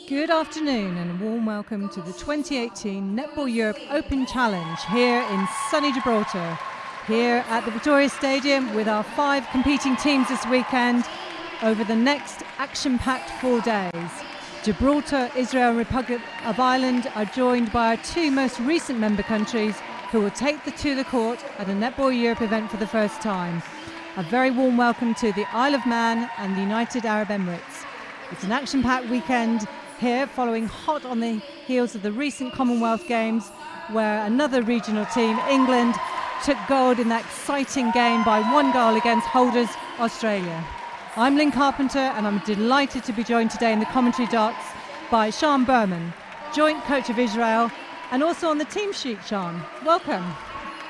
Good afternoon and a warm welcome to the 2018 Netball Europe Open Challenge here in sunny Gibraltar, here at the Victoria Stadium with our 5 competing teams this weekend over the next action-packed 4 days. Gibraltar, Israel and Republic of Ireland are joined by our 2 most recent member countries who will take to the court at a Netball Europe event for the first time. A very warm welcome to the Isle of Man and the United Arab Emirates. It's an action-packed weekend here, following hot on the heels of the recent Commonwealth Games, where another regional team, England, took gold in that exciting game by 1 goal against holders Australia. I'm Lynn Carpenter, and I'm delighted to be joined today in the commentary dots by Sean Berman, joint coach of Israel, and also on the team sheet, Sean. Welcome.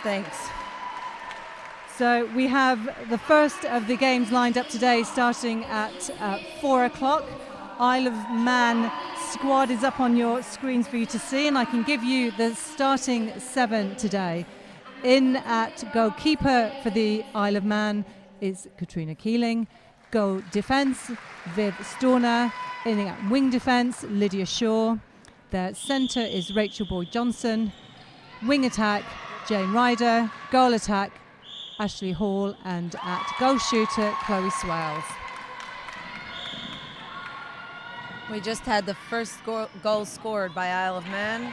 Thanks. So we have the first of the games lined up today, starting at 4 o'clock. Isle of Man squad is up on your screens for you to see, and I can give you the starting 7 today. In at goalkeeper for the Isle of Man is Katrina Keeling. Goal defence, Viv Storner. In at wing defence, Lydia Shaw. Their centre is Rachel Boyd-Johnson. Wing attack, Jane Ryder. Goal attack, Ashley Hall. And at goal shooter, Chloe Swales. We just had the first goal scored by Isle of Man.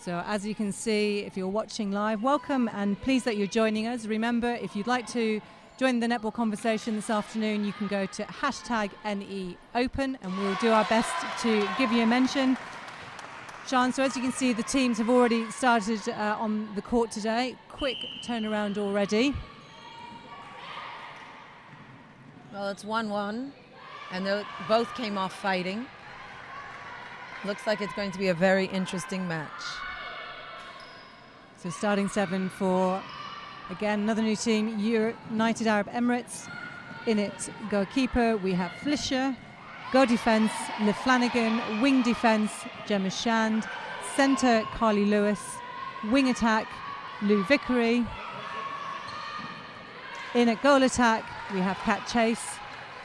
So as you can see, if you're watching live, welcome and pleased that you're joining us. Remember, if you'd like to join the netball conversation this afternoon, you can go to #NEOpen and we'll do our best to give you a mention. Sean, so as you can see, the teams have already started on the court today. Quick turnaround already. Well, it's 1-1, and both came off fighting. Looks like it's going to be a very interesting match. So starting 7 for, again, another new team, United Arab Emirates. In it, goalkeeper, we have Flisher. Goal defence, Liv Flanagan. Wing defence, Gemma Shand. Centre, Carly Lewis. Wing attack, Lou Vickery. In at goal attack, we have Kat Chase,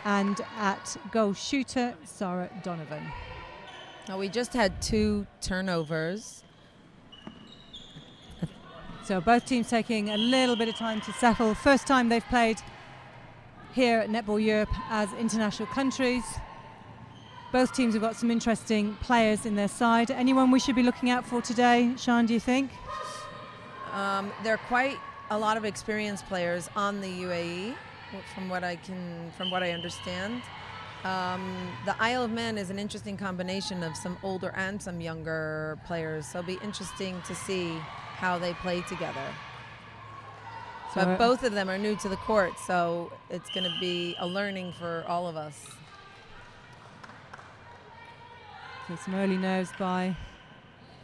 and at goal shooter, Sarah Donovan. Now we just had 2 turnovers. So both teams taking a little bit of time to settle. First time they've played here at Netball Europe as international countries. Both teams have got some interesting players in their side. Anyone we should be looking out for today, Sean, do you think? There are quite a lot of experienced players on the UAE, from what I understand. The Isle of Man is an interesting combination of some older and some younger players, so it'll be interesting to see how they play together. So but both of them are new to the court, so it's going to be a learning for all of us. So some early nerves by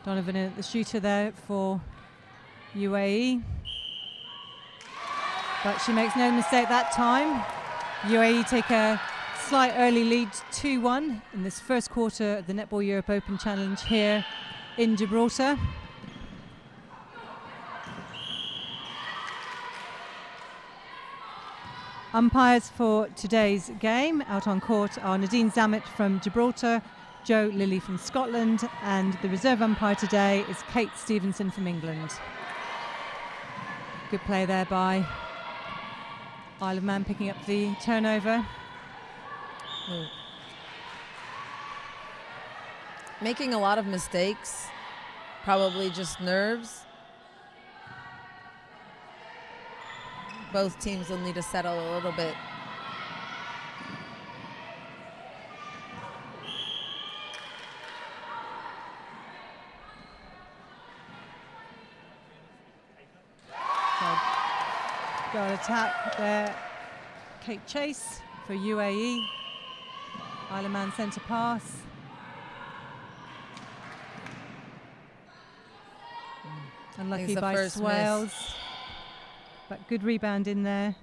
Donovan, the shooter there for UAE. But she makes no mistake that time. UAE take a slight early lead, 2-1 in this first quarter of the Netball Europe Open Challenge here in Gibraltar. Umpires for today's game out on court are Nadine Zammit from Gibraltar, Jo Lilly from Scotland, and the reserve umpire today is Kate Stevenson from England. Good play there by Isle of Man, picking up the turnover. Making a lot of mistakes, probably just nerves. Both teams will need to settle a little bit. Goal attack there, Kate Chase for UAE. Isle of Man centre pass. Unlucky by Swales, but good rebound in there.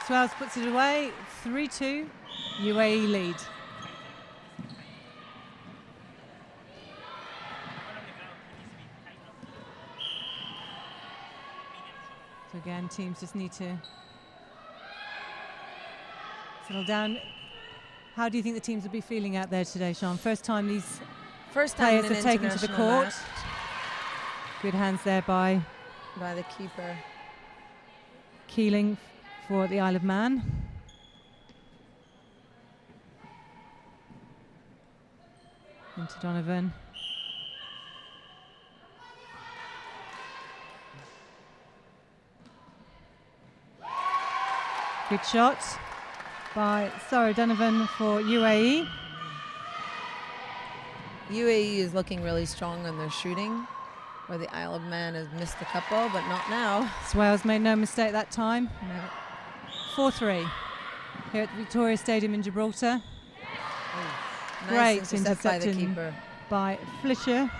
Swales puts it away, 3-2, UAE lead. So again, teams just need to settle down. How do you think the teams will be feeling out there today, Sean? First time these players have taken to the court. Match. Good hands there by the keeper. Keeling for the Isle of Man. Into Donovan. Good shot by Sarah Donovan for UAE. UAE is looking really strong on their shooting, where the Isle of Man has missed a couple, but not now. Swales made no mistake that time. No. 4-3 here at the Victoria Stadium in Gibraltar. Nice Great intercept by the interception keeper. by Flischer.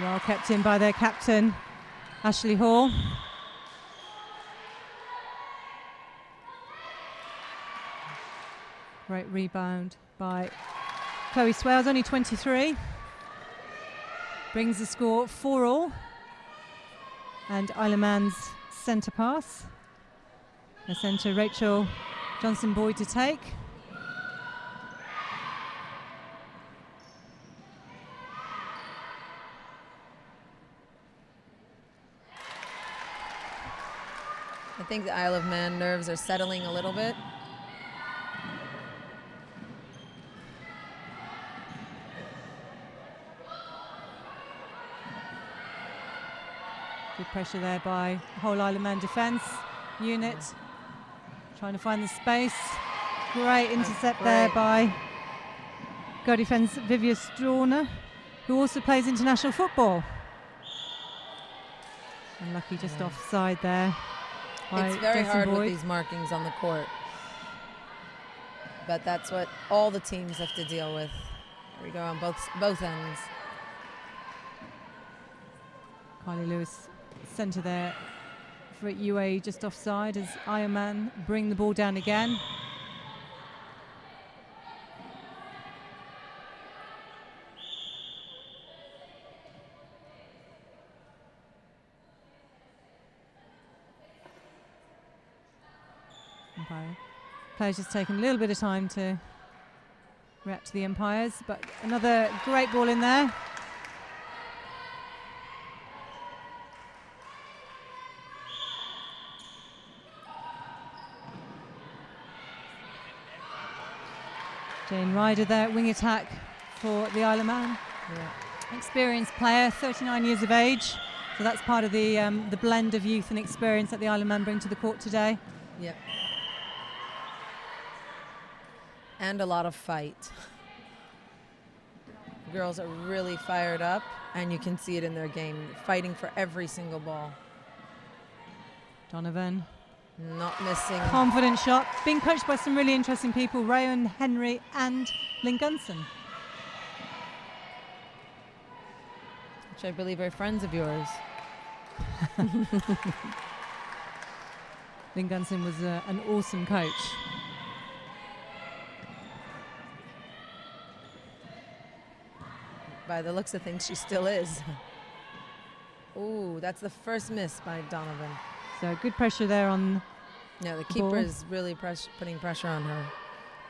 Well kept in by their captain, Ashley Hall. Great rebound by Chloe Swales, only 23. Brings the score 4-all. And Isle of Man's centre pass. The centre, Rachel Johnson-Boyd to take. I think the Isle of Man nerves are settling a little bit. Good pressure there by the whole Isle of Man defence unit. Trying to find the space. Great intercept there by go defence Vivia Strauner, who also plays international football. Unlucky just offside there. It's very hard with these markings on the court. But that's what all the teams have to deal with. There we go on both ends. Kylie Lewis, centre there for UAE, just offside as Isle of Man bring the ball down again. Players just taking a little bit of time to react to the umpires, but another great ball in there. Jane Ryder there, wing attack for the Isle of Man. Yeah. Experienced player, 39 years of age. So that's part of the blend of youth and experience that the Isle of Man bring to the court today. Yep. And a lot of fight. The girls are really fired up, and you can see it in their game, fighting for every single ball. Donovan. Not missing. Confident shot. Being coached by some really interesting people, Rayon Henry and Lynn Gunson. Which I believe are friends of yours. Lynn Gunson was an awesome coach. By the looks of things, she still is. Ooh, that's the first miss by Donovan. So good pressure there on. No, the keeper is really putting pressure on her.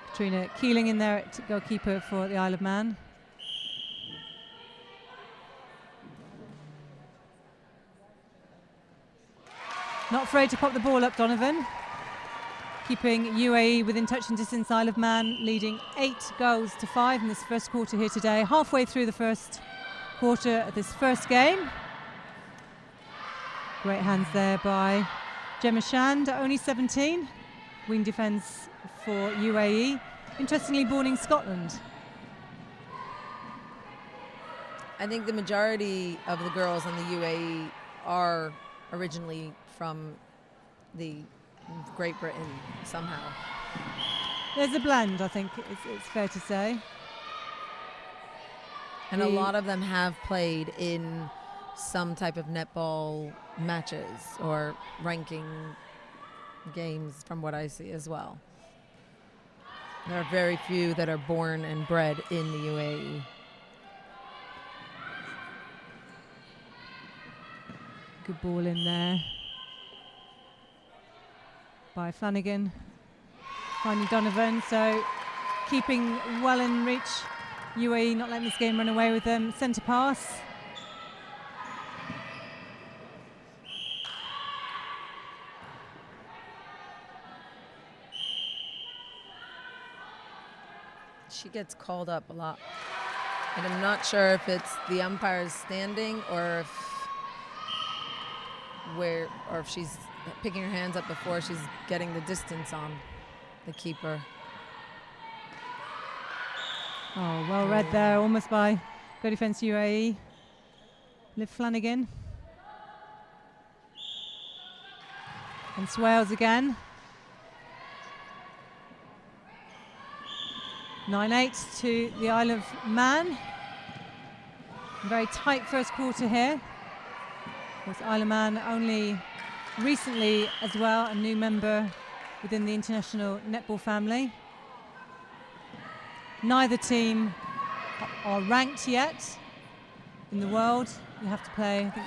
Katrina Keeling in there at goalkeeper for the Isle of Man. Not afraid to pop the ball up, Donovan. Keeping UAE within touch and distance, Isle of Man leading 8-5 in this first quarter here today. Halfway through the first quarter of this first game. Great hands there by Gemma Shand, only 17. Wing defence for UAE. Interestingly, born in Scotland. I think the majority of the girls in the UAE are originally from the Great Britain somehow. There's a blend, I think it's fair to say. And a lot of them have played in some type of netball matches or ranking games from what I see as well. There are very few that are born and bred in the UAE. Good ball in there by Flanagan. Finding Donovan, so keeping well in reach. UAE not letting this game run away with them. Centre pass. She gets called up a lot. And I'm not sure if it's the umpire's standing or if she's picking her hands up before she's getting the distance on the keeper. Oh, well read there, almost by good defence UAE. Liv Flanagan. And Swales again. 9-8 to the Isle of Man. Very tight first quarter here. Of course, Isle of Man only recently as well a new member within the international netball family. Neither team are ranked yet in the world. You have to play, I think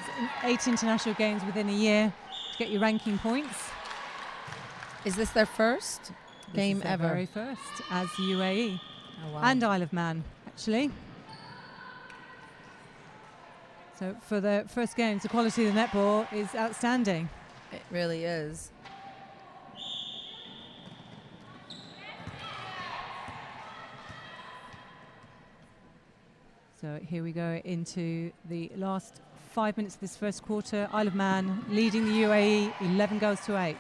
it's 8 international games within a year to get your ranking points. Is this their first game This is ever? their very first as UAE. Oh, wow. And Isle of Man, actually. So for the first games, the quality of the netball is outstanding. It really is. So here we go into the last 5 minutes of this first quarter. Isle of Man leading the UAE 11 goals to 8.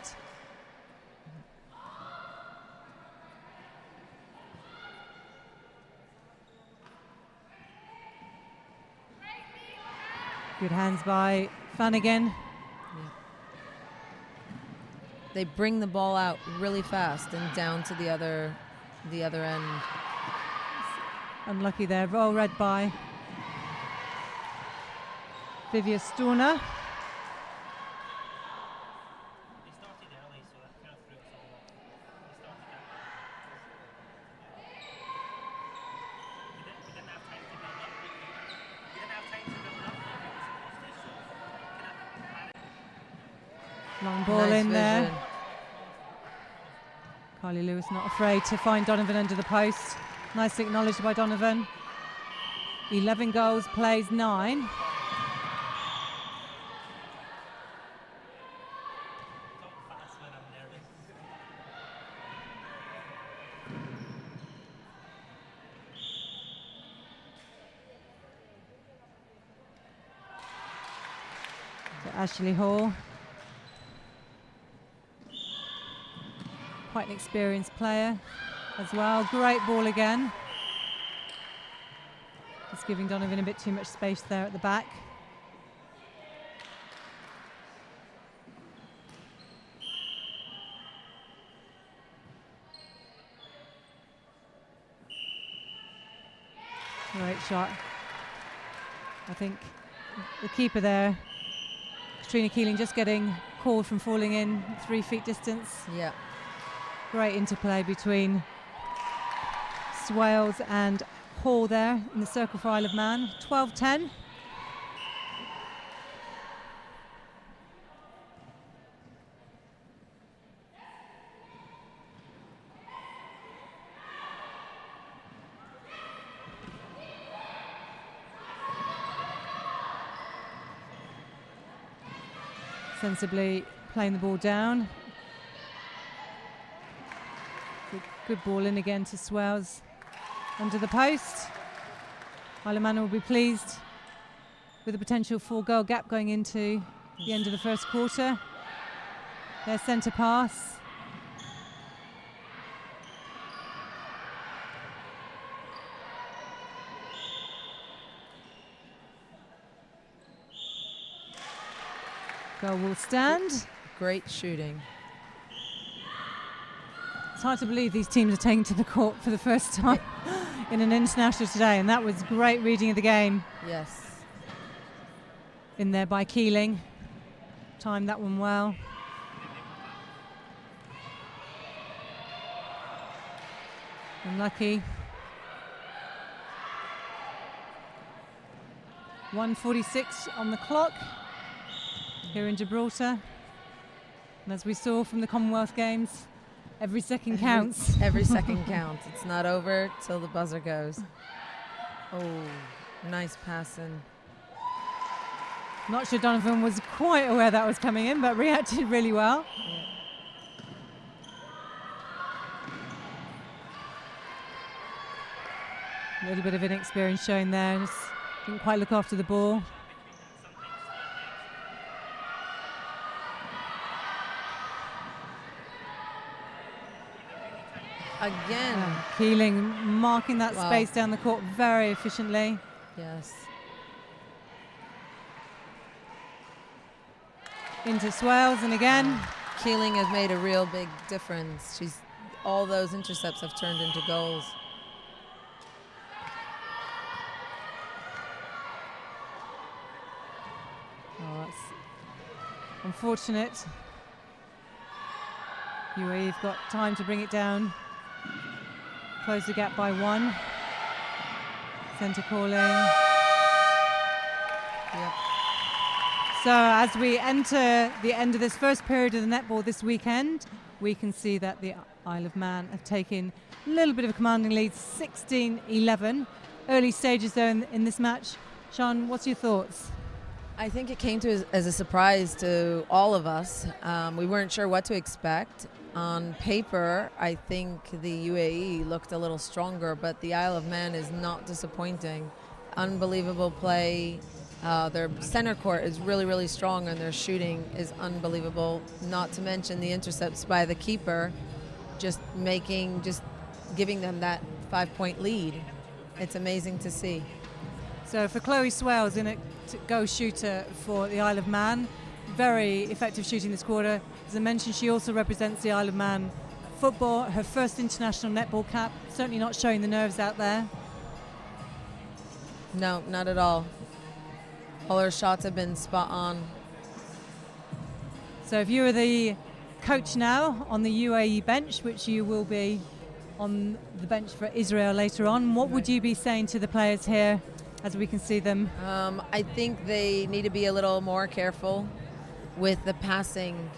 Good hands by Flanagan. Yeah. They bring the ball out really fast and down to the other end. Unlucky there, well read by Vivia Storner. Long ball Nice in there. vision. Carly Lewis not afraid to find Donovan under the post. Nicely acknowledged by Donovan. 11 goals, plays 9. To Ashley Hall. Quite an experienced player as well. Great ball again. Just giving Donovan a bit too much space there at the back. Great shot. I think the keeper there, Katrina Keeling, just getting called from falling in 3 feet distance. Yeah. Great interplay between Swales and Hall there in the circle for Isle of Man. 12-10. Sensibly playing the ball down. Good ball in again to Swales under the post. Isle of Man will be pleased with a potential 4-goal gap going into the end of the first quarter. Their centre pass. Goal will stand. Great shooting. It's hard to believe these teams are taking to the court for the first time in an international today, and that was great reading of the game. Yes. In there by Keeling. Timed that one well. Unlucky. 1:46 on the clock here in Gibraltar. And as we saw from the Commonwealth Games, every second counts. Every second counts. It's not over till the buzzer goes. Oh, nice passing. Not sure Donovan was quite aware that was coming in, but reacted really well. A little bit of inexperience showing there. Just didn't quite look after the ball. Again. Keeling marking that space down the court very efficiently. Yes. Into Swales, and again. Keeling has made a real big difference. All those intercepts have turned into goals. Oh, that's unfortunate. UAE have got time to bring it down. Close the gap by 1. Centre calling. Yep. So as we enter the end of this first period of the netball this weekend, we can see that the Isle of Man have taken a little bit of a commanding lead, 16-11. Early stages though in this match. Sean, what's your thoughts? I think it came as a surprise to all of us. We weren't sure what to expect. On paper, I think the UAE looked a little stronger, but the Isle of Man is not disappointing. Unbelievable play. Their center court is really, really strong, and their shooting is unbelievable. Not to mention the intercepts by the keeper, just giving them that 5-point lead. It's amazing to see. So for Chloe Swales, in a go shooter for the Isle of Man, very effective shooting this quarter. As I mentioned, she also represents the Isle of Man football, her first international netball cap, certainly not showing the nerves out there. No, not at all. All her shots have been spot on. So if you were the coach now on the UAE bench, which you will be on the bench for Israel later on, what would you be saying to the players here as we can see them? I think they need to be a little more careful with the passing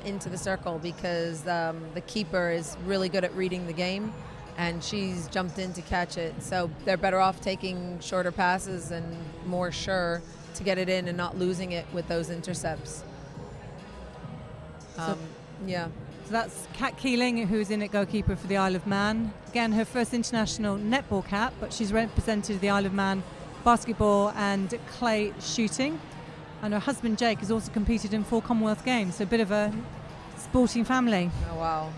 into the circle, because the keeper is really good at reading the game, and she's jumped in to catch it. So they're better off taking shorter passes and more sure to get it in and not losing it with those intercepts. Yeah. So that's Kat Keeling, who's in at goalkeeper for the Isle of Man. Again, her first international netball cap, but she's represented the Isle of Man basketball and clay shooting. And her husband Jake has also competed in 4 Commonwealth Games, so a bit of a sporting family. Oh, wow.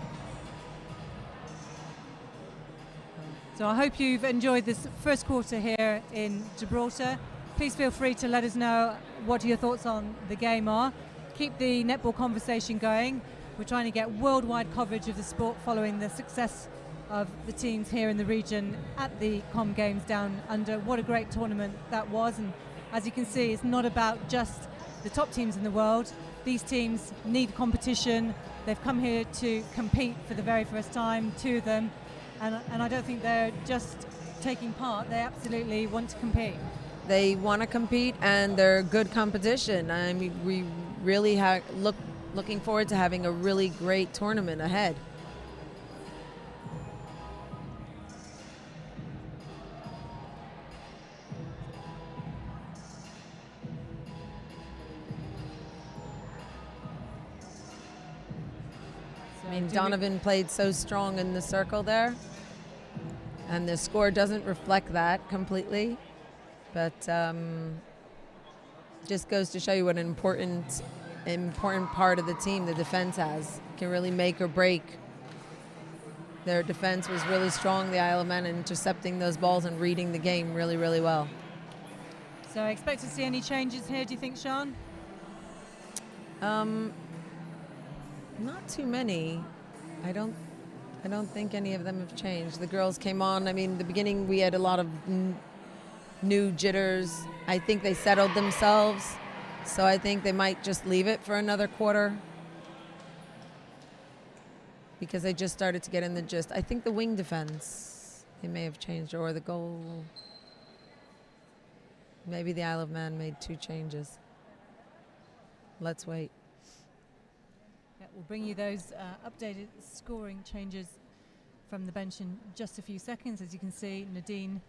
So I hope you've enjoyed this first quarter here in Gibraltar. Please feel free to let us know what your thoughts on the game are. Keep the netball conversation going. We're trying to get worldwide coverage of the sport following the success of the teams here in the region at the Com Games down under. What a great tournament that was. And as you can see, it's not about just the top teams in the world. These teams need competition. They've come here to compete for the very first time, 2 of them. And I don't think they're just taking part. They absolutely want to compete. They want to compete, and they're good competition. I mean, we really looking forward to having a really great tournament ahead. I mean, Donovan played so strong in the circle there, and the score doesn't reflect that completely, but just goes to show you what an important part of the team the defense has. Can really make or break. Their defense was really strong, the Isle of Man, intercepting those balls and reading the game really, really well. So I expect to see any changes here, do you think, Sean? Not too many. I don't think any of them have changed. The girls came on. I mean, the beginning we had a lot of new jitters. I think they settled themselves, so I think they might just leave it for another quarter. because they just started to get in the gist. I think the wing defense, they may have changed, or the goal. Maybe the Isle of Man made 2 changes. Let's wait. Yeah, we'll bring you those updated scoring changes from the bench in just a few seconds. As you can see, Nadine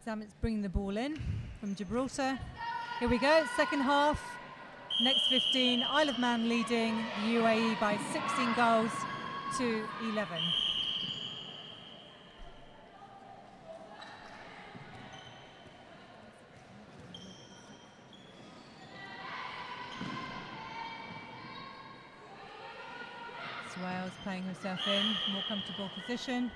Zamet's bringing the ball in from Gibraltar. Here we go, second half. Next 15, Isle of Man leading the UAE by 16 goals to 11. Wales playing herself in, more comfortable position.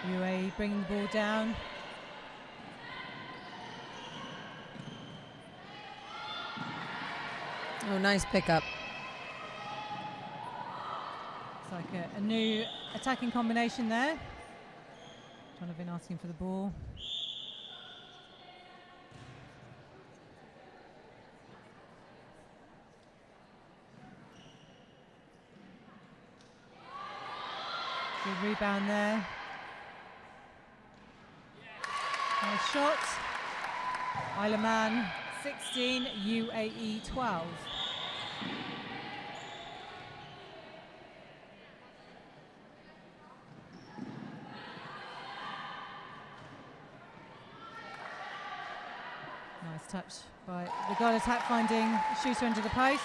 UAE bringing the ball down. Oh, nice pickup. It's like a new attacking combination there. Donovan asking for the ball. Good rebound there. Nice shot. Isle of Man 16, UAE 12. Nice touch by the goal attack, finding shooter under the post.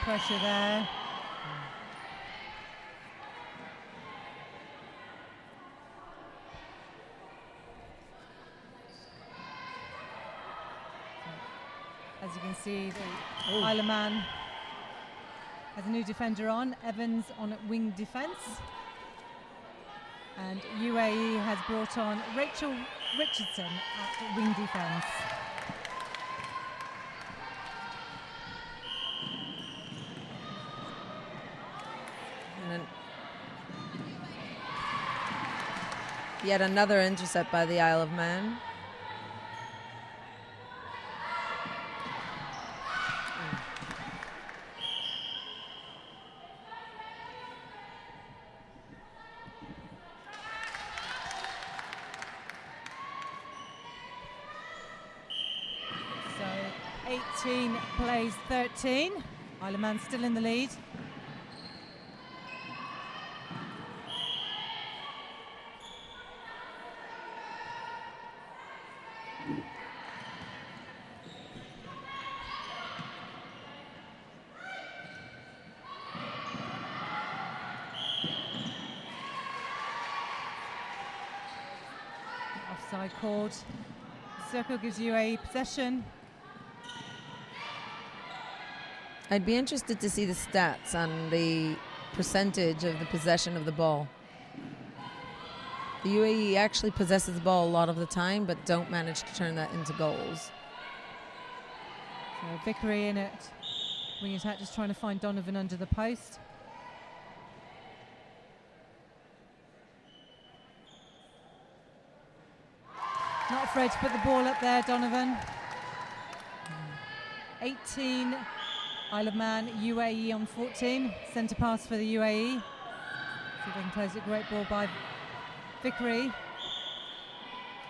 Pressure there. As you can see, the Isle of Man has a new defender on, Evans on wing defence. And UAE has brought on Rachel Richardson at wing defence. And yet another intercept by the Isle of Man. So 18 plays 13. Isle of Man still in the lead. Offside called. Circle gives UAE possession. I'd be interested to see the stats on the percentage of the possession of the ball. The UAE actually possesses the ball a lot of the time, but don't manage to turn that into goals. So Vickery in it. Wing attack, just trying to find Donovan under the post. Not afraid to put the ball up there, Donovan. 18, Isle of Man, UAE on 14. Centre pass for the UAE. See if they can close it. Great ball by Vickery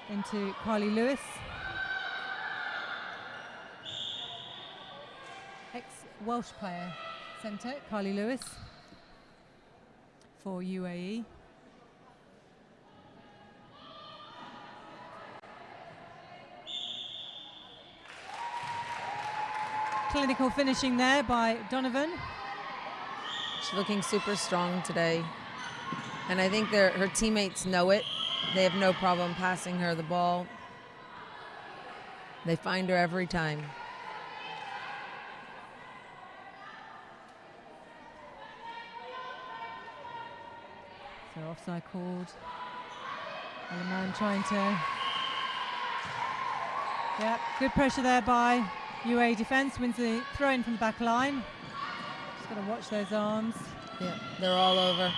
into Carly Lewis. Ex-Welsh player, centre, Carly Lewis for UAE. Clinical finishing there by Donovan. She's looking super strong today. And I think her teammates know it. They have no problem passing her the ball. They find her every time. So offside called. Isle of Man trying to... Yeah, good pressure there by UAE defence. Wins the throw in from the back line. Just got to watch those arms. Yeah, they're all over.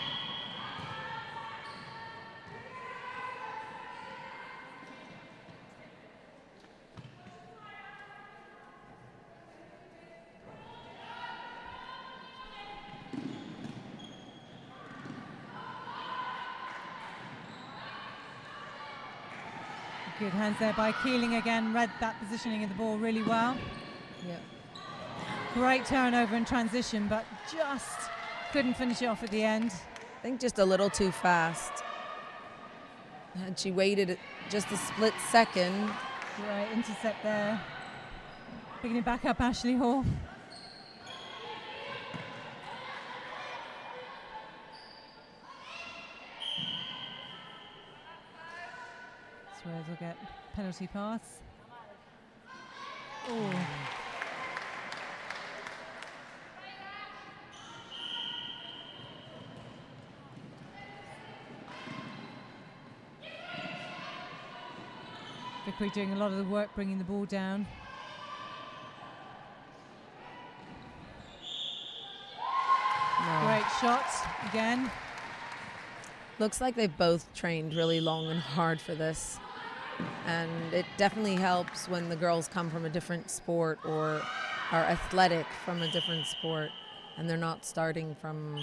Good hands there by Keeling again. Read that positioning of the ball really well. Yeah. Great turnover in transition, but just couldn't finish it off at the end. I think just a little too fast. Had she waited just a split second. Great intercept there. Picking it back up, Ashley Hall. Suarez will get penalty pass. Oh. Vickery doing a lot of the work bringing the ball down. No. Great shot again. Looks like they've both trained really long and hard for this. And it definitely helps when the girls come from a different sport or are athletic from a different sport and they're not starting from...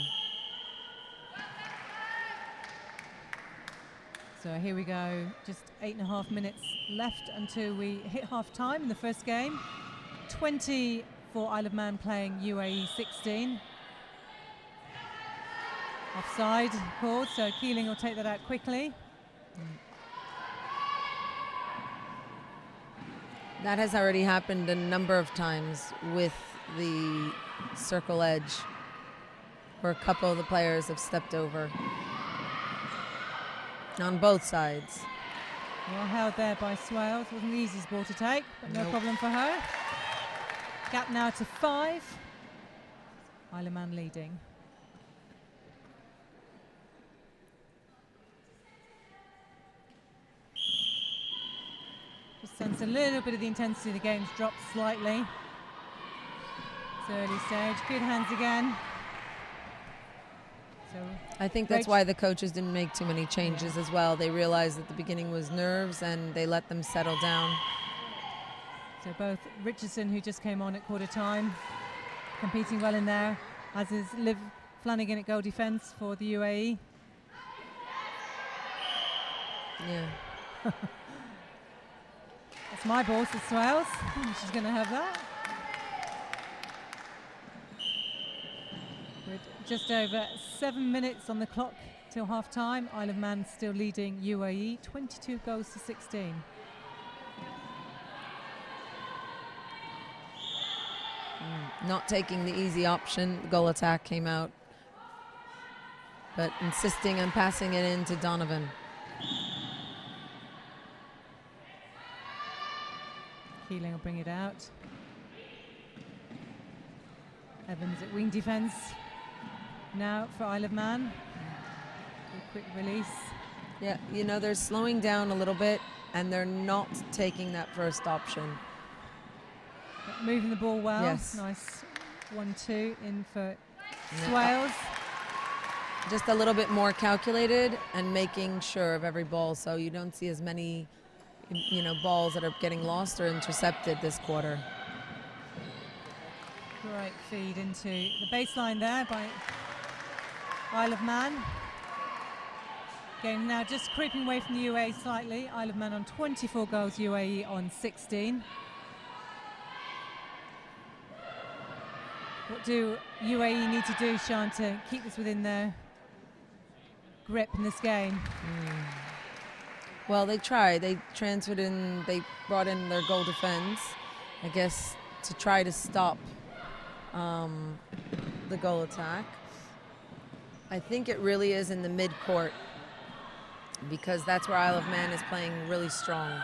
So here we go, just 8.5 minutes left until we hit half time in the first game. 20 for Isle of Man playing UAE 16. Offside called, so Keeling will take that out quickly. That has already happened a number of times with the circle edge, where a couple of the players have stepped over. On both sides. Well held there by Swales. Wasn't the easiest ball to take, but no Nope. problem for her. Gap now to 5. Isle of Man leading. Just sense a little bit of the intensity of the game's dropped slightly. It's early stage. Good hands again. So I think that's why the coaches didn't make too many changes as well. They realized that the beginning was nerves and they let them settle down. So both Richardson, who just came on at quarter time, competing well in there, as is Liv Flanagan at goal defence for the UAE. Yeah. That's my ball, says Swales. She's going to have that. With just over 7 minutes on the clock till half time, Isle of Man still leading UAE 22 goals to 16. Not taking the easy option. The goal attack came out, but insisting on passing it in to Donovan. Keeling will bring it out. Evans at wing defence. Now for Isle of Man. A quick release. Yeah, you know, they're slowing down a little bit and they're not taking that first option. But moving the ball well. Yes. Nice 1-2 in for Swales. Just a little bit more calculated and making sure of every ball so you don't see as many, you know, balls that are getting lost or intercepted this quarter. Great feed into the baseline there by Isle of Man. Game now just creeping away from the UAE slightly. Isle of Man on 24 goals, UAE on 16. What do UAE need to do, Sian, to keep this within their grip in this game? Well, they tried. They transferred in, they brought in their goal defense, I guess, to try to stop the goal attack. I think it really is in the mid-court because that's where Isle of Man is playing really strong.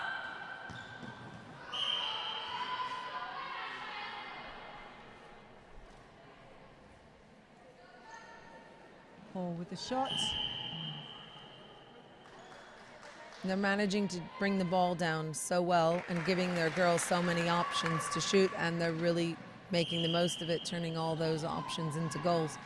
Hall with the shot. They're managing to bring the ball down so well and giving their girls so many options to shoot, and they're really making the most of it, turning all those options into goals.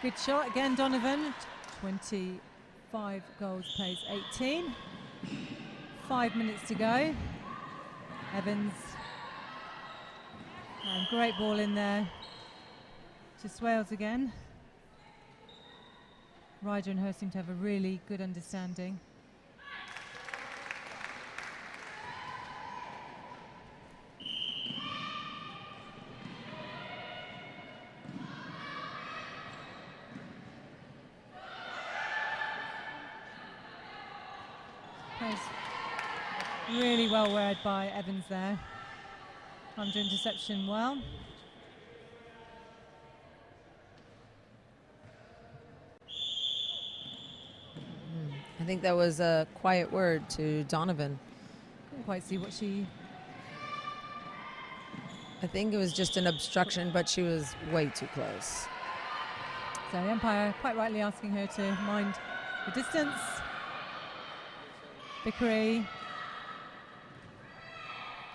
Good shot again, Donovan. 25 goals, plays 18. 5 minutes to go. Evans. And great ball in there to Swales again. Ryder and her seem to have a really good understanding. Really well read by Evans there. Under interception well. I think that was a quiet word to Donovan. Couldn't quite see what she... I think it was just an obstruction, but she was way too close. So the umpire quite rightly asking her to mind the distance. Vickery.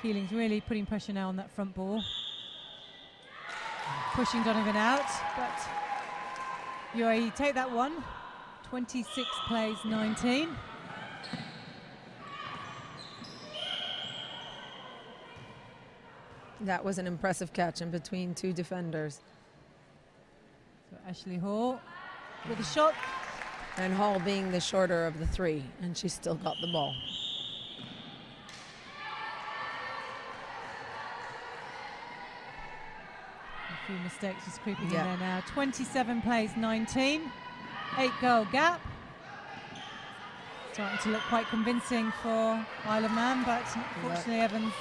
Keeling's really putting pressure now on that front ball. Pushing Donovan out, but UAE take that one. 26 plays 19. That was an impressive catch in between two defenders. So Ashley Hall with a shot. And Hall being the shorter of the three, and she still got the ball. A few mistakes just creeping in there now. 27 plays 19. 8-goal gap. Starting to look quite convincing for Isle of Man, but unfortunately Evans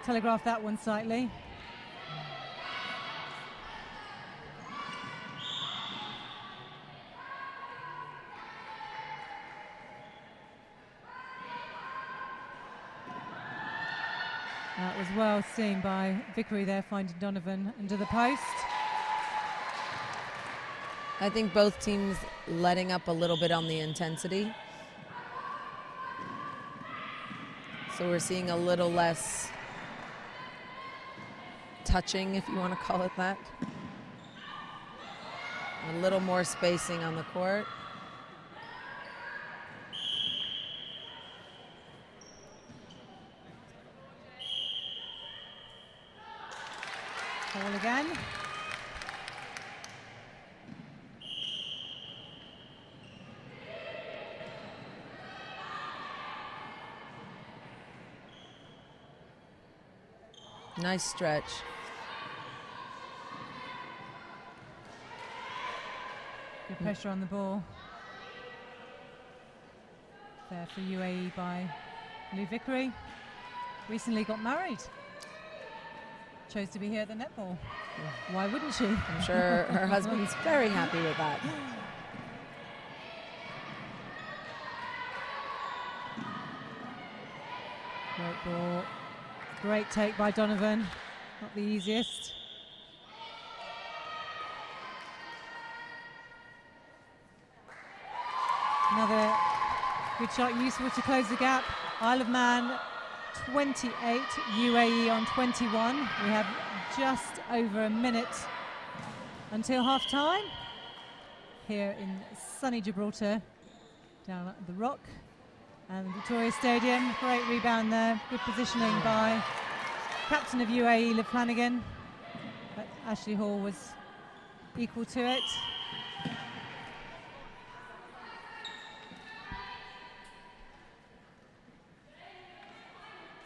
telegraphed that one slightly. That was well seen by Vickery there, finding Donovan under the post. I think both teams letting up a little bit on the intensity. So we're seeing a little less touching, if you want to call it that. A little more spacing on the court. Ball again. Nice stretch. Good pressure on the ball. There for UAE by Lou Vickery. Recently got married. Chose to be here at the netball. Yeah. Why wouldn't she? I'm sure her husband's very happy with that. Great ball. Great take by Donovan. Not the easiest. Another good shot, useful to close the gap. Isle of Man 28, UAE on 21. We have just over a minute until half time here in sunny Gibraltar, down at the Rock and Victoria Stadium. Great rebound there, good positioning by captain of UAE, Liv Flanagan, but Ashley Hall was equal to it.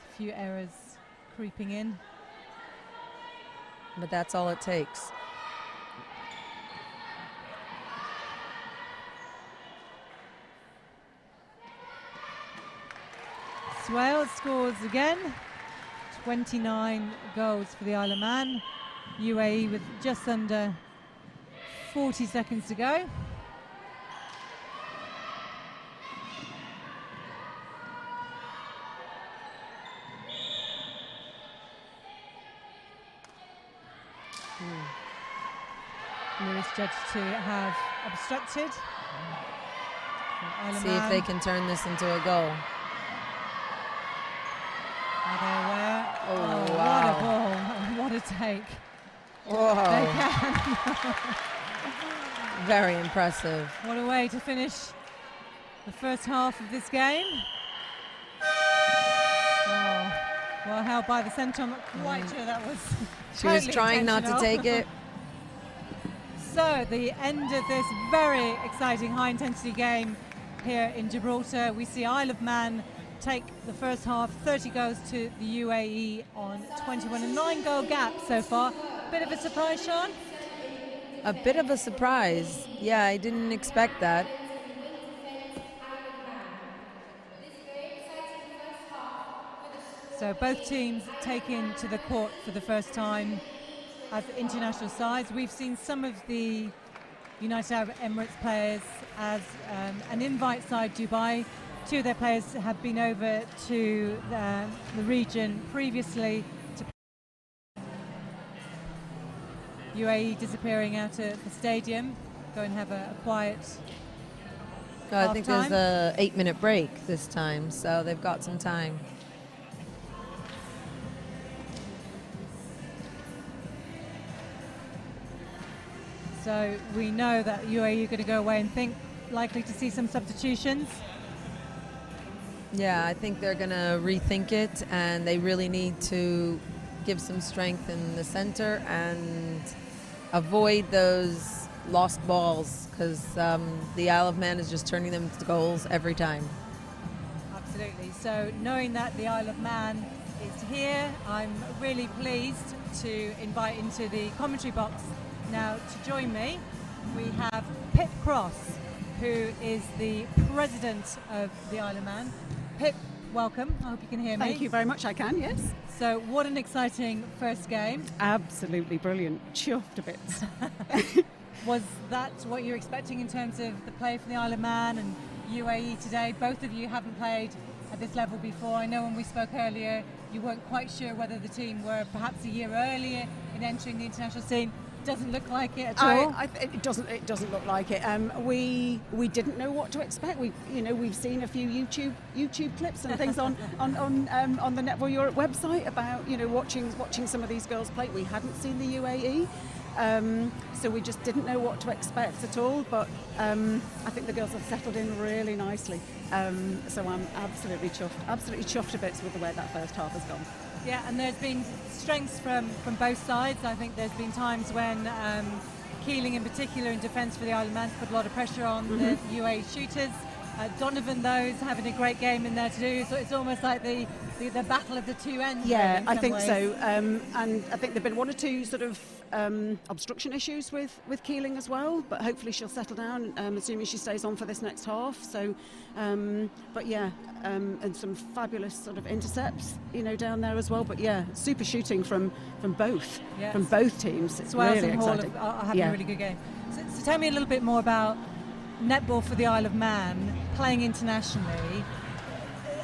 A few errors creeping in. But that's all it takes. Swales scores again. 29 goals for the Isle of Man. UAE with just under 40 seconds to go. Lewis judged to have obstructed. See if they can turn this into a goal. Are they aware? Oh, What a wow. ball. What a take. Whoa. They can. Very impressive. What a way to finish the first half of this game. Oh, well held by the centre. I'm not quite sure that was She was totally trying not to intentional. take it. So the end of this very exciting high-intensity game here in Gibraltar. We see Isle of Man take the first half, 30 goals to the UAE on 21, a 9-goal gap so far. Bit of a surprise, Sean? A bit of a surprise. Yeah, I didn't expect that. So both teams taken to the court for the first time as international sides. We've seen some of the United Arab Emirates players as an invite side, Dubai. Two of their players have been over to the region previously. UAE disappearing out of the stadium. Go and have a quiet I think there's half-time. a 8-minute break this time, so they've got some time. So we know that UAE are going to go away and think likely to see some substitutions. Yeah, I think they're going to rethink it, and they really need to give some strength in the center and avoid those lost balls, because the Isle of Man is just turning them into goals every time. Absolutely. So knowing that the Isle of Man is here, I'm really pleased to invite into the commentary box now to join me. We have Pip Cross, who is the president of the Isle of Man. Pip, welcome. I hope you can hear me. Thank you very much. I can, yes. So what an exciting first game. Absolutely brilliant. Chuffed a bit. Was that what you're expecting in terms of the play from the Isle of Man and UAE today? Both of you haven't played at this level before. I know when we spoke earlier, you weren't quite sure whether the team were perhaps a year earlier in entering the international scene. Doesn't look like it at all. It doesn't look like it. We didn't know what to expect. We've seen a few YouTube clips and things on the Netball Europe website about watching some of these girls play. We hadn't seen the UAE. So we just didn't know what to expect at all, but I think the girls have settled in really nicely. So I'm absolutely chuffed to bits with the way that first half has gone. Yeah, and there's been strengths from both sides. I think there's been times when Keeling in particular in defence for the Isle of Man put a lot of pressure on the UAE shooters. Donovan, though, is having a great game in there too. So it's almost like the battle of the two ends. Yeah, really, I think ways. so. And I think there've been one or two sort of obstruction issues with Keeling as well. But hopefully she'll settle down, assuming she stays on for this next half. So, but yeah, and some fabulous sort of intercepts, down there as well. But yeah, super shooting from both teams. It's Wales really and Hall exciting. are having a really good game. So tell me a little bit more about netball for the Isle of Man, playing internationally.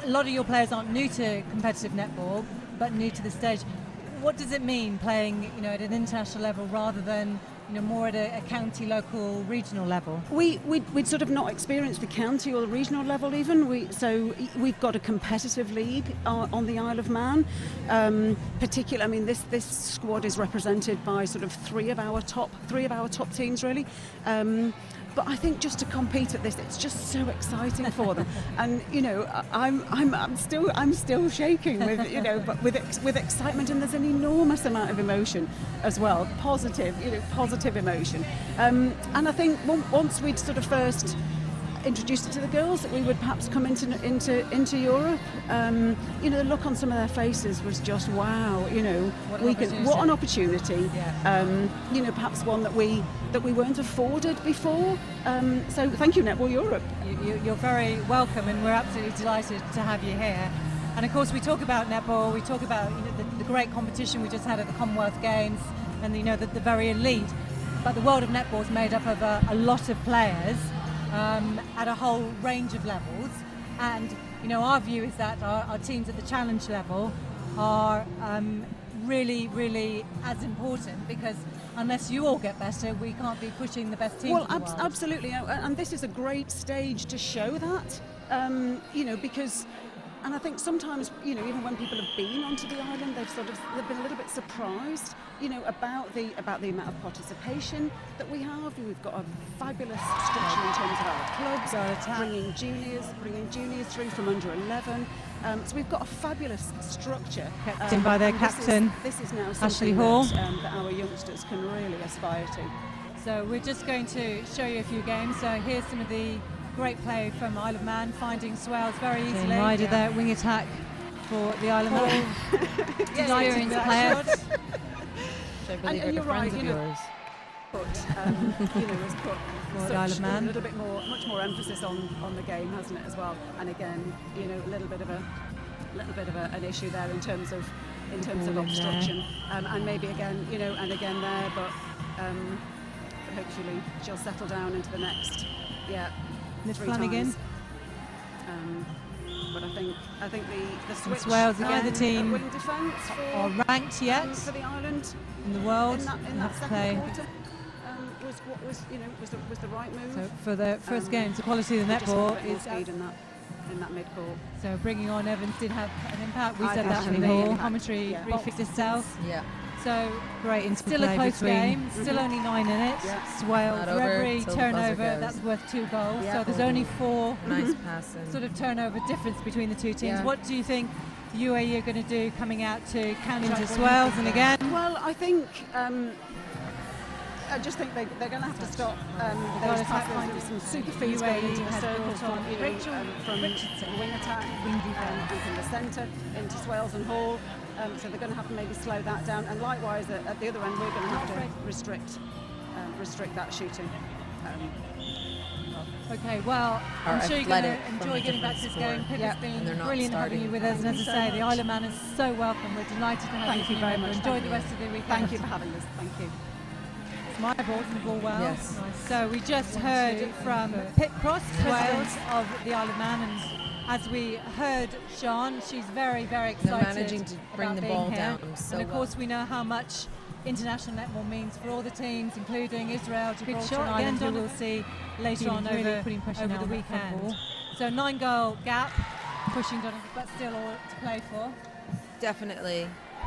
A lot of your players aren't new to competitive netball, but new to the stage. What does it mean playing, at an international level rather than, more at a county, local, regional level? We'd sort of not experienced the county or the regional level even. So we've got a competitive league on the Isle of Man. This squad is represented by sort of three of our top teams really. But I think just to compete at this, it's just so exciting for them. And I'm still shaking with excitement, and there's an enormous amount of emotion as well, positive emotion. And I think once we'd sort of first introduced it to the girls that we would perhaps come into Europe, the look on some of their faces was just wow. What an opportunity. Yeah. Perhaps one that we weren't afforded before. So thank you, Netball Europe. You're very welcome, and we're absolutely delighted to have you here. And of course, we talk about netball. We talk about the great competition we just had at the Commonwealth Games, and the very elite. But the world of netball is made up of a lot of players. At a whole range of levels, and our view is that our teams at the challenge level are really, really as important, because unless you all get better, we can't be pushing the best teams Well, in the world. absolutely, and this is a great stage to show that, because, and I think sometimes, even when people have been onto the island, they've been a little bit surprised, about the amount of participation that we have. We've got a fabulous structure in terms of our clubs, bringing juniors through from under 11. So we've got a fabulous structure. Kept in by their captain, this is now Ashley something Hall. that our youngsters can really aspire to. So we're just going to show you a few games. So here's some of the great play from Isle of Man, finding swells very easily. Ryder there, wing attack for the Isle of Man. Experienced player. And you're right, has put Isle of Man. much more emphasis on the game, hasn't it, as well? And again, a little bit of an issue there in terms of obstruction, and maybe again, there, but hopefully she'll settle down into the next, Liv 3 Flanagan. times. But I think the switch Wales again, the team wing defence are ranked yet for the island in the world. in that second quarter was the right move. So for the first game, the quality of the Just a little netball bit more is speed in that mid-court. so bringing on Evans did have an impact. We I said think that so. from the Impact. commentary Yeah. refixed itself. Yeah. So Great still a close between. game, still only 9 in it. Yeah. Swale Not for over every till the buzzer turnover, goes. that's worth 2 goals. Yeah. So there's only 4 Nice passing. sort of turnover difference between the two teams. Yeah. What do you think the UAE are going to do coming out to count into Swales? And again, Well, I think I just think they're going to have to stop those passes. Some super feeds going into the has circle brought on from Richardson. wing attack, and from the centre into Swales and Hall. So they're going to have to maybe slow that down. And likewise, at the other end, we're going to have to restrict that shooting. Okay, well, I'm sure you're going to enjoy getting back to this game. Pip, it's been brilliant having you with us. And as I say, the Isle of Man is so welcome. We're delighted to have you. Thank you very much. Enjoy the rest of the weekend. Thank you for having us. Thank you. It's my ball, and the ball well. Yes. Nice. So we just heard from Pip Cross, president of the Isle of Man, and as we heard Sean, she's very, very excited. They're managing to bring about the being ball here. down so and of course, well. we know how much international netball means for all the teams, including Israel, Gibraltar, shot and Ireland, who we'll see later on over the weekend. So 9-goal gap, pushing Donovan, but still all to play for. Definitely.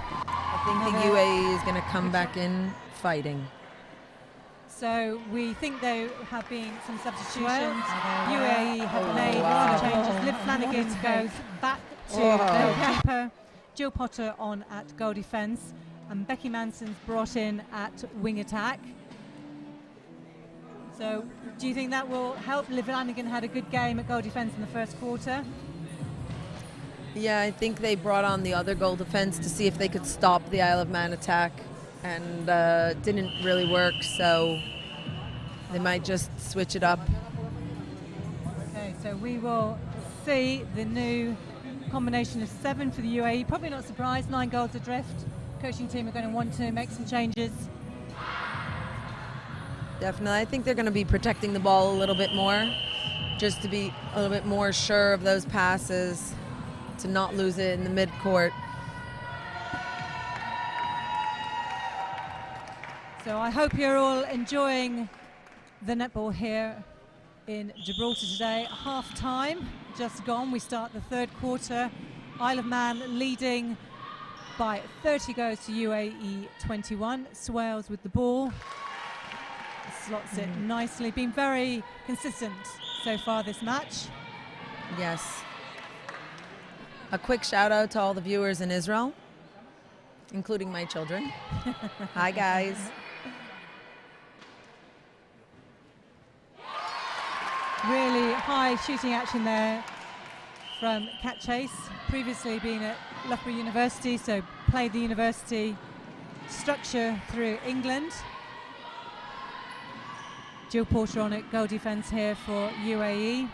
I think the UAE is going to come back in fighting. So we think there have been some substitutions. UAE have made some changes. Liv Flanagan goes back to goalkeeper. Jill Potter on at goal defence. And Becky Manson's brought in at wing attack. So do you think that will help? Liv Flanagan had a good game at goal defence in the first quarter. Yeah, I think they brought on the other goal defense to see if they could stop the Isle of Man attack, and didn't really work, so they might just switch it up. Okay, so we will see the new combination of 7 for the UAE. Probably not surprised, 9 goals adrift. Coaching team are going to want to make some changes. Definitely. I think they're going to be protecting the ball a little bit more, just to be a little bit more sure of those passes, to not lose it in the mid-court. So I hope you're all enjoying the netball here in Gibraltar today. Half time just gone. We start the third quarter. Isle of Man leading by 30 goals to UAE 21. Swales with the ball. Slots it nicely. Been very consistent so far this match. Yes. A quick shout out to all the viewers in Israel, including my children. Hi, guys. Really high shooting action there from Kat Chase, previously been at Loughborough University, so played the university structure through England. Jill Porter on it, goal defence here for UAE.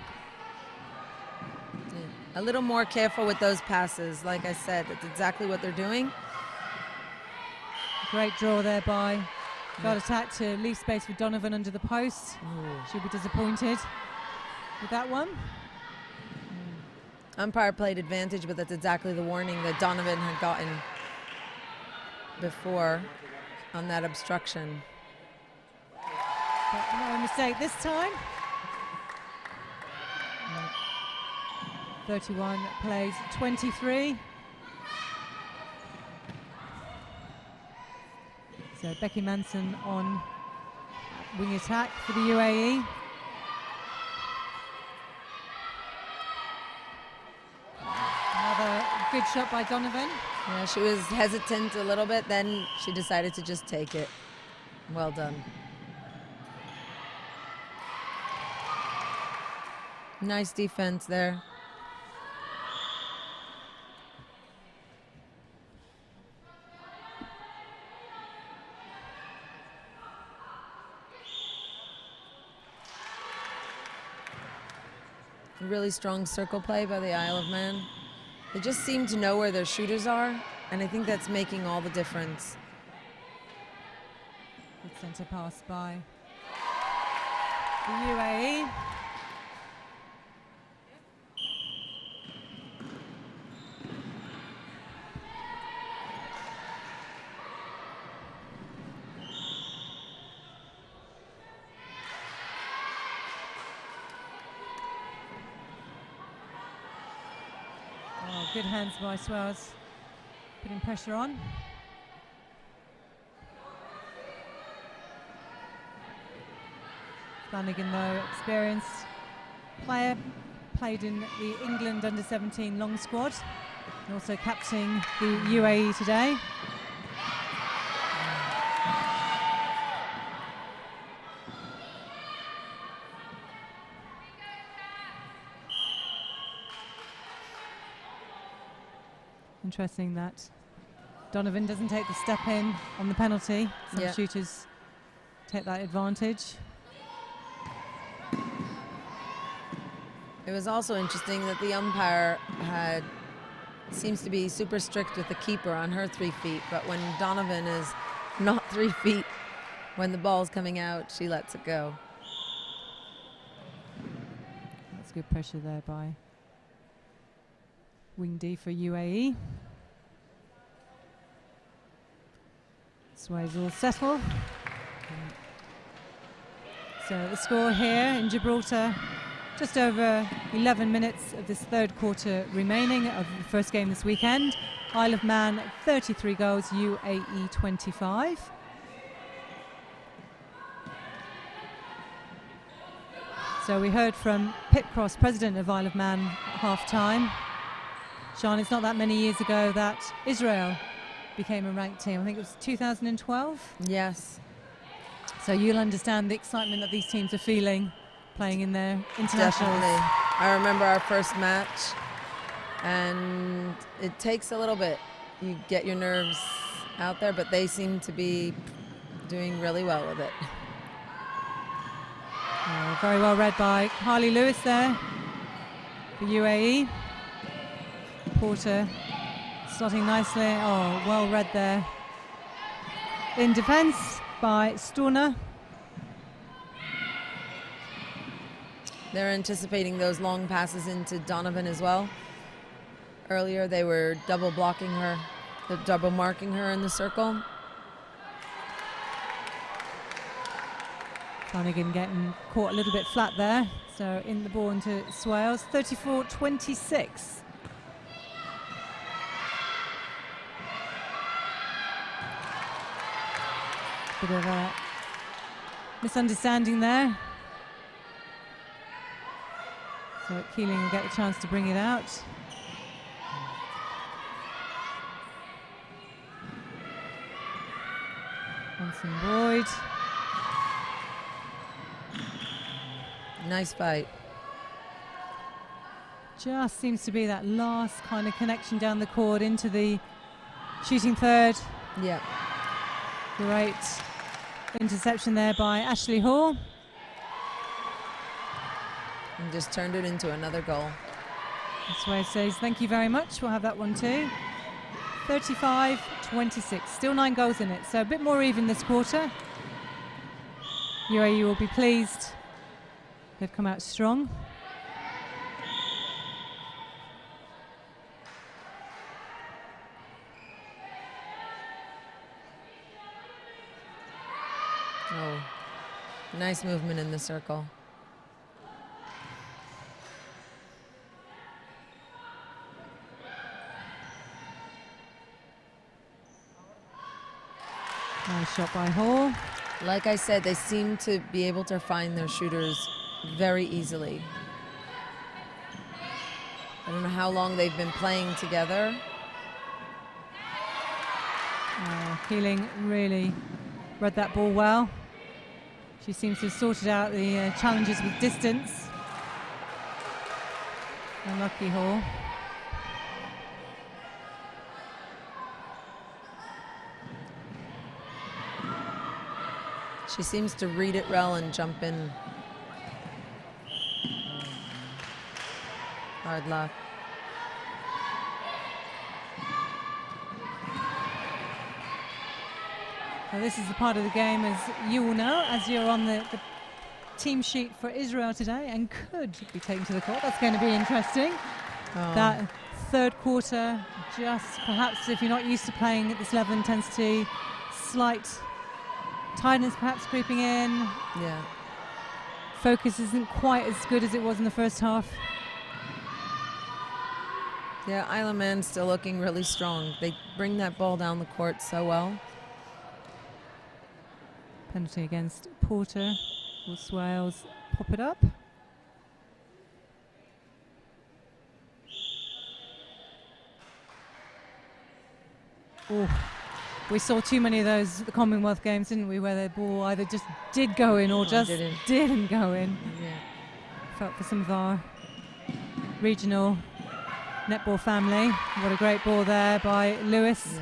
A little more careful with those passes. Like I said, that's exactly what they're doing. Great draw there by God attack to leave space for Donovan under the post. She'll be disappointed with that one. Umpire played advantage, but that's exactly the warning that Donovan had gotten before. on that obstruction. But no mistake this time. 31 plays 23. So Becky Manson on wing attack for the UAE. Another good shot by Donovan. Yeah, she was hesitant a little bit, then she decided to just take it. Well done. Nice defense there. Really strong circle play by the Isle of Man. They just seem to know where their shooters are, and I think that's making all the difference. Good centre pass by the UAE. Oh, good hands by Swells, putting pressure on. Flanagan, though, experienced player, played in the England under-17 long squad, and also captaining the UAE today. Interesting that Donovan doesn't take the step in on the penalty. Some shooters take that advantage. It was also interesting that the umpire seems to be super strict with the keeper on her 3 feet, but when Donovan is not 3 feet, when the ball's coming out, she lets it go. That's good pressure there by wing D for UAE. Sways will settle. So the score here in Gibraltar, just over 11 minutes of this third quarter remaining of the first game this weekend. Isle of Man 33 goals, UAE 25. So we heard from Pip Cross, president of Isle of Man, at half-time. Sean, it's not that many years ago that Israel became a ranked team. I think it was 2012. Yes. So you'll understand the excitement that these teams are feeling playing in their internationals. Definitely. I remember our first match, and it takes a little bit. You get your nerves out there, but they seem to be doing really well with it. Very well read by Harley Lewis there, the UAE. Porter starting nicely. Oh, well read there. In defence by Storner. They're anticipating those long passes into Donovan as well. Earlier they were double blocking her, double marking her in the circle. Flanagan getting caught a little bit flat there. So in the ball into Swales, 34-26. Bit of a misunderstanding there. So Keeling will get the chance to bring it out. Hanson Boyd. Nice fight. Just seems to be that last kind of connection down the court into the shooting third. Yeah. Great interception there by Ashley Hall. And just turned it into another goal. That's where it says thank you very much. We'll have that one too. 35-26. Still 9 goals in it, so a bit more even this quarter. UAE will be pleased. They've come out strong. Nice movement in the circle. Nice shot by Hall. Like I said, they seem to be able to find their shooters very easily. I don't know how long they've been playing together. Keeling really read that ball well. She seems to have sorted out the challenges with distance. Unlucky Hall. She seems to read it well and jump in. Hard luck. Now this is the part of the game, as you will know, as you're on the team sheet for Israel today and could be taken to the court. That's going to be interesting. That third quarter, just perhaps if you're not used to playing at this level of intensity, slight tiredness perhaps creeping in. Yeah. Focus isn't quite as good as it was in the first half. Yeah, Isle of Man still looking really strong. They bring that ball down the court so well. Penalty against Porter. Will Swales pop it up? Oh, we saw too many of those at the Commonwealth Games, didn't we, where the ball either just did go in or just didn't go in. Yeah. Felt for some of our regional netball family. What a great ball there by Lewis. Yeah.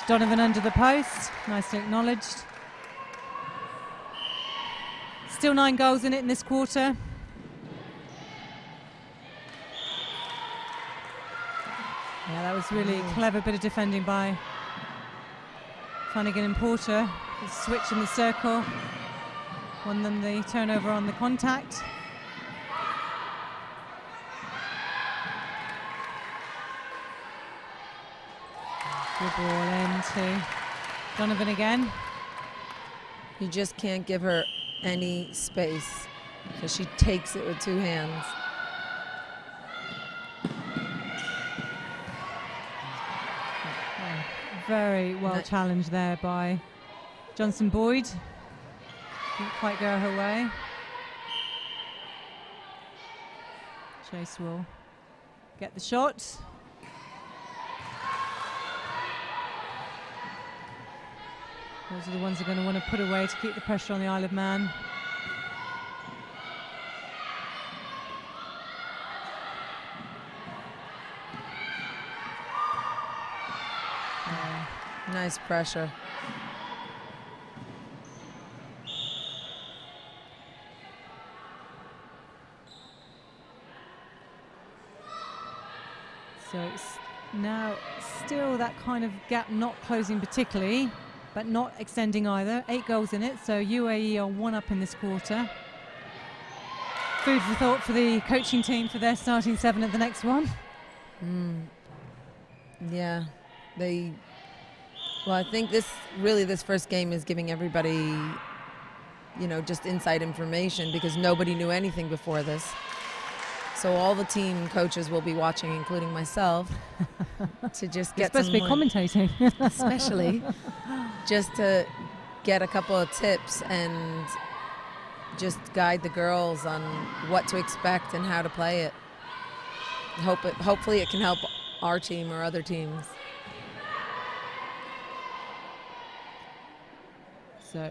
Donovan under the post. Nicely acknowledged. Still 9 goals in it in this quarter. Yeah, that was really clever bit of defending by Flanagan and Porter. The switch in the circle. Won them the turnover on the contact. Good ball into Donovan again. You just can't give her any space because she takes it with 2 hands. Very well challenged there by Johnson Boyd. Didn't quite go her way. Chase will get the shot. Those are the ones who are going to want to put away to keep the pressure on the Isle of Man. Nice pressure. So it's now still that kind of gap not closing particularly, but not extending either. 8 goals in it, so UAE are 1 up in this quarter. Food for thought for the coaching team for their starting 7 at the next one. Yeah, well, I think this first game is giving everybody, just inside information because nobody knew anything before this. So all the team coaches will be watching, including myself, to just get supposed to be commentating. especially just to get a couple of tips and just guide the girls on what to expect and how to play it. Hopefully it can help our team or other teams. So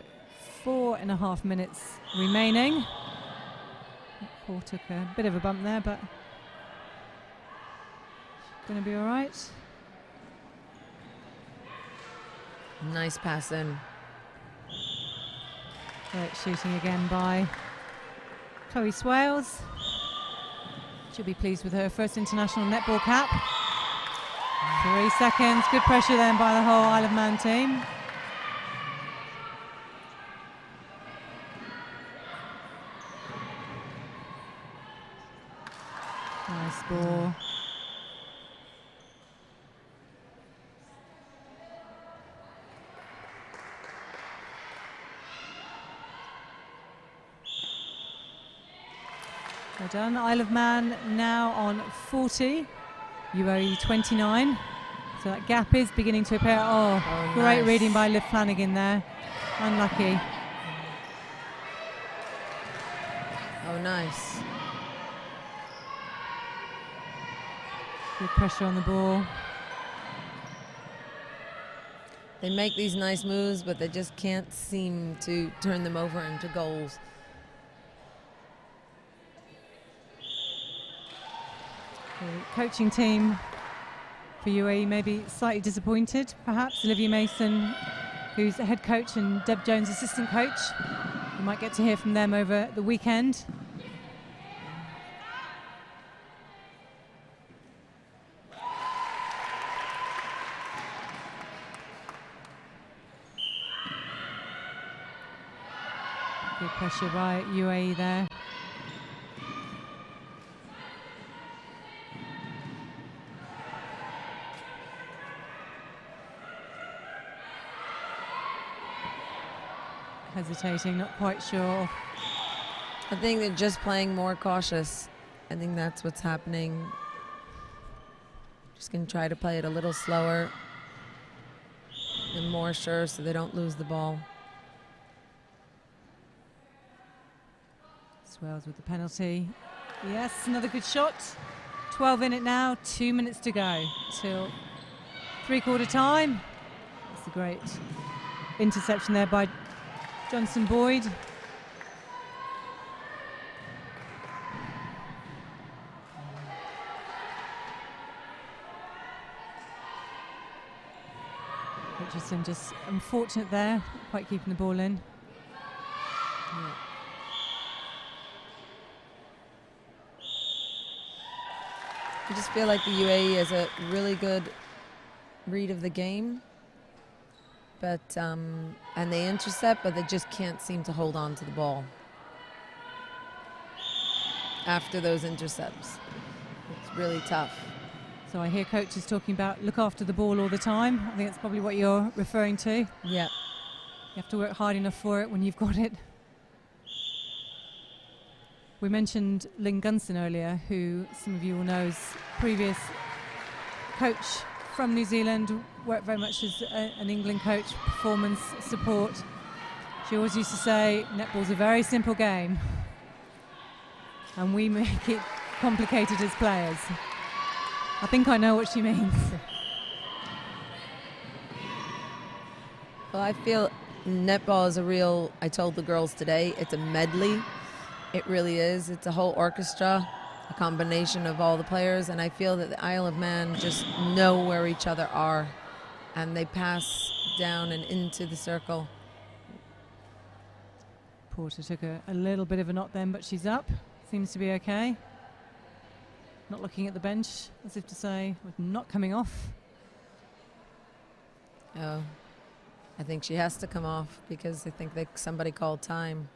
4.5 minutes remaining. Paul took a bit of a bump there, but going to be all right. Nice pass in. Great shooting again by Chloe Swales. She'll be pleased with her first international netball cap. 3 seconds. Good pressure then by the whole Isle of Man team. Nice ball. done. Isle of Man now on 40, UAE 29. So that gap is beginning to appear. Oh, great nice. reading by Liv Flanagan there. Unlucky. Oh, nice. Good pressure on the ball. They make these nice moves, but they just can't seem to turn them over into goals. The coaching team for UAE may be slightly disappointed, perhaps. Olivia Mason, who's the head coach, and Deb Jones, assistant coach. We might get to hear from them over the weekend. Good pressure by UAE there. Hesitating, not quite sure. I think they're just playing more cautious. I think that's what's happening. Just going to try to play it a little slower and more sure so they don't lose the ball. Swells with the penalty. Yes, another good shot. 12 in it now, 2 minutes to go till three-quarter time. That's a great interception there by Johnson Boyd. Richardson just unfortunate there, not quite keeping the ball in. Yeah. I just feel like the UAE has a really good read of the game, but and they intercept, but they just can't seem to hold on to the ball after those intercepts. It's really tough. So I hear coaches talking about look after the ball all the time. I think that's probably what you're referring to. Yeah. You have to work hard enough for it when you've got it. We mentioned Lynn Gunson earlier, who some of you will know is previous coach from New Zealand, worked very much as an England coach, performance support. She always used to say, netball's a very simple game, and we make it complicated as players. I think I know what she means. Well, I feel netball is a real, I told the girls today, it's a medley. It really is. It's a whole orchestra, a combination of all the players, and I feel that the Isle of Man just know where each other are, and they pass down and into the circle. Porter took a little bit of a knock then, but she's up. Seems to be okay. Not looking at the bench, as if to say, we're not coming off. Oh, I think she has to come off because I think that somebody called time.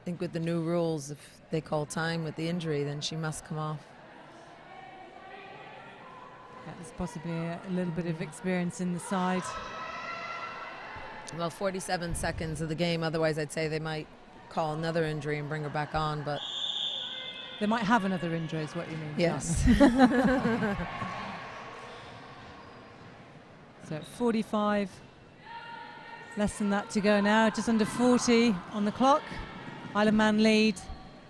I think with the new rules, if they call time with the injury, then she must come off. Yeah, there's possibly a little bit of experience in the side. Well, 47 seconds of the game, otherwise I'd say they might call another injury and bring her back on, but... They might have another injury is what you mean. Yes. So 45, less than that to go now, just under 40 on the clock. Isle of Man lead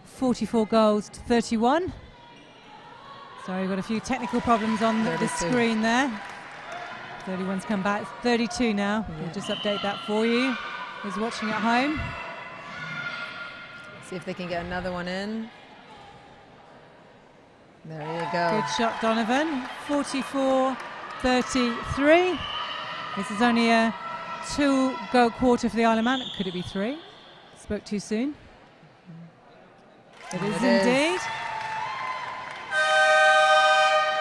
44 goals to 31. Sorry, we've got a few technical problems on the screen there. 31's come back, 32 now. Yeah. We'll just update that for you. Who's watching at home? See if they can get another one in. There you go. Good shot, Donovan. 44-33. This is only a 2-goal quarter for the Isle of Man. Could it be 3? Spoke too soon. It is indeed.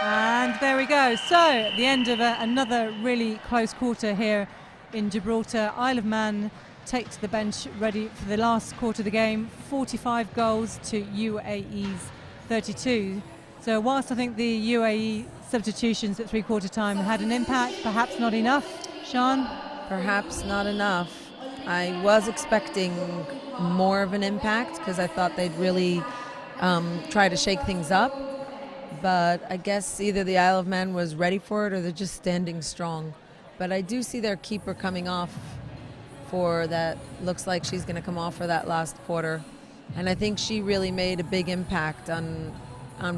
And there we go. So at the end of another really close quarter here in Gibraltar, Isle of Man take to the bench ready for the last quarter of the game. 45 goals to UAE's 32. So whilst I think the UAE substitutions at three-quarter time had an impact, perhaps not enough. Sian? Perhaps not enough. I was expecting more of an impact because I thought they'd really try to shake things up. But I guess either the Isle of Man was ready for it or they're just standing strong. But I do see their keeper coming off for that. Looks like she's going to come off for that last quarter. And I think she really made a big impact on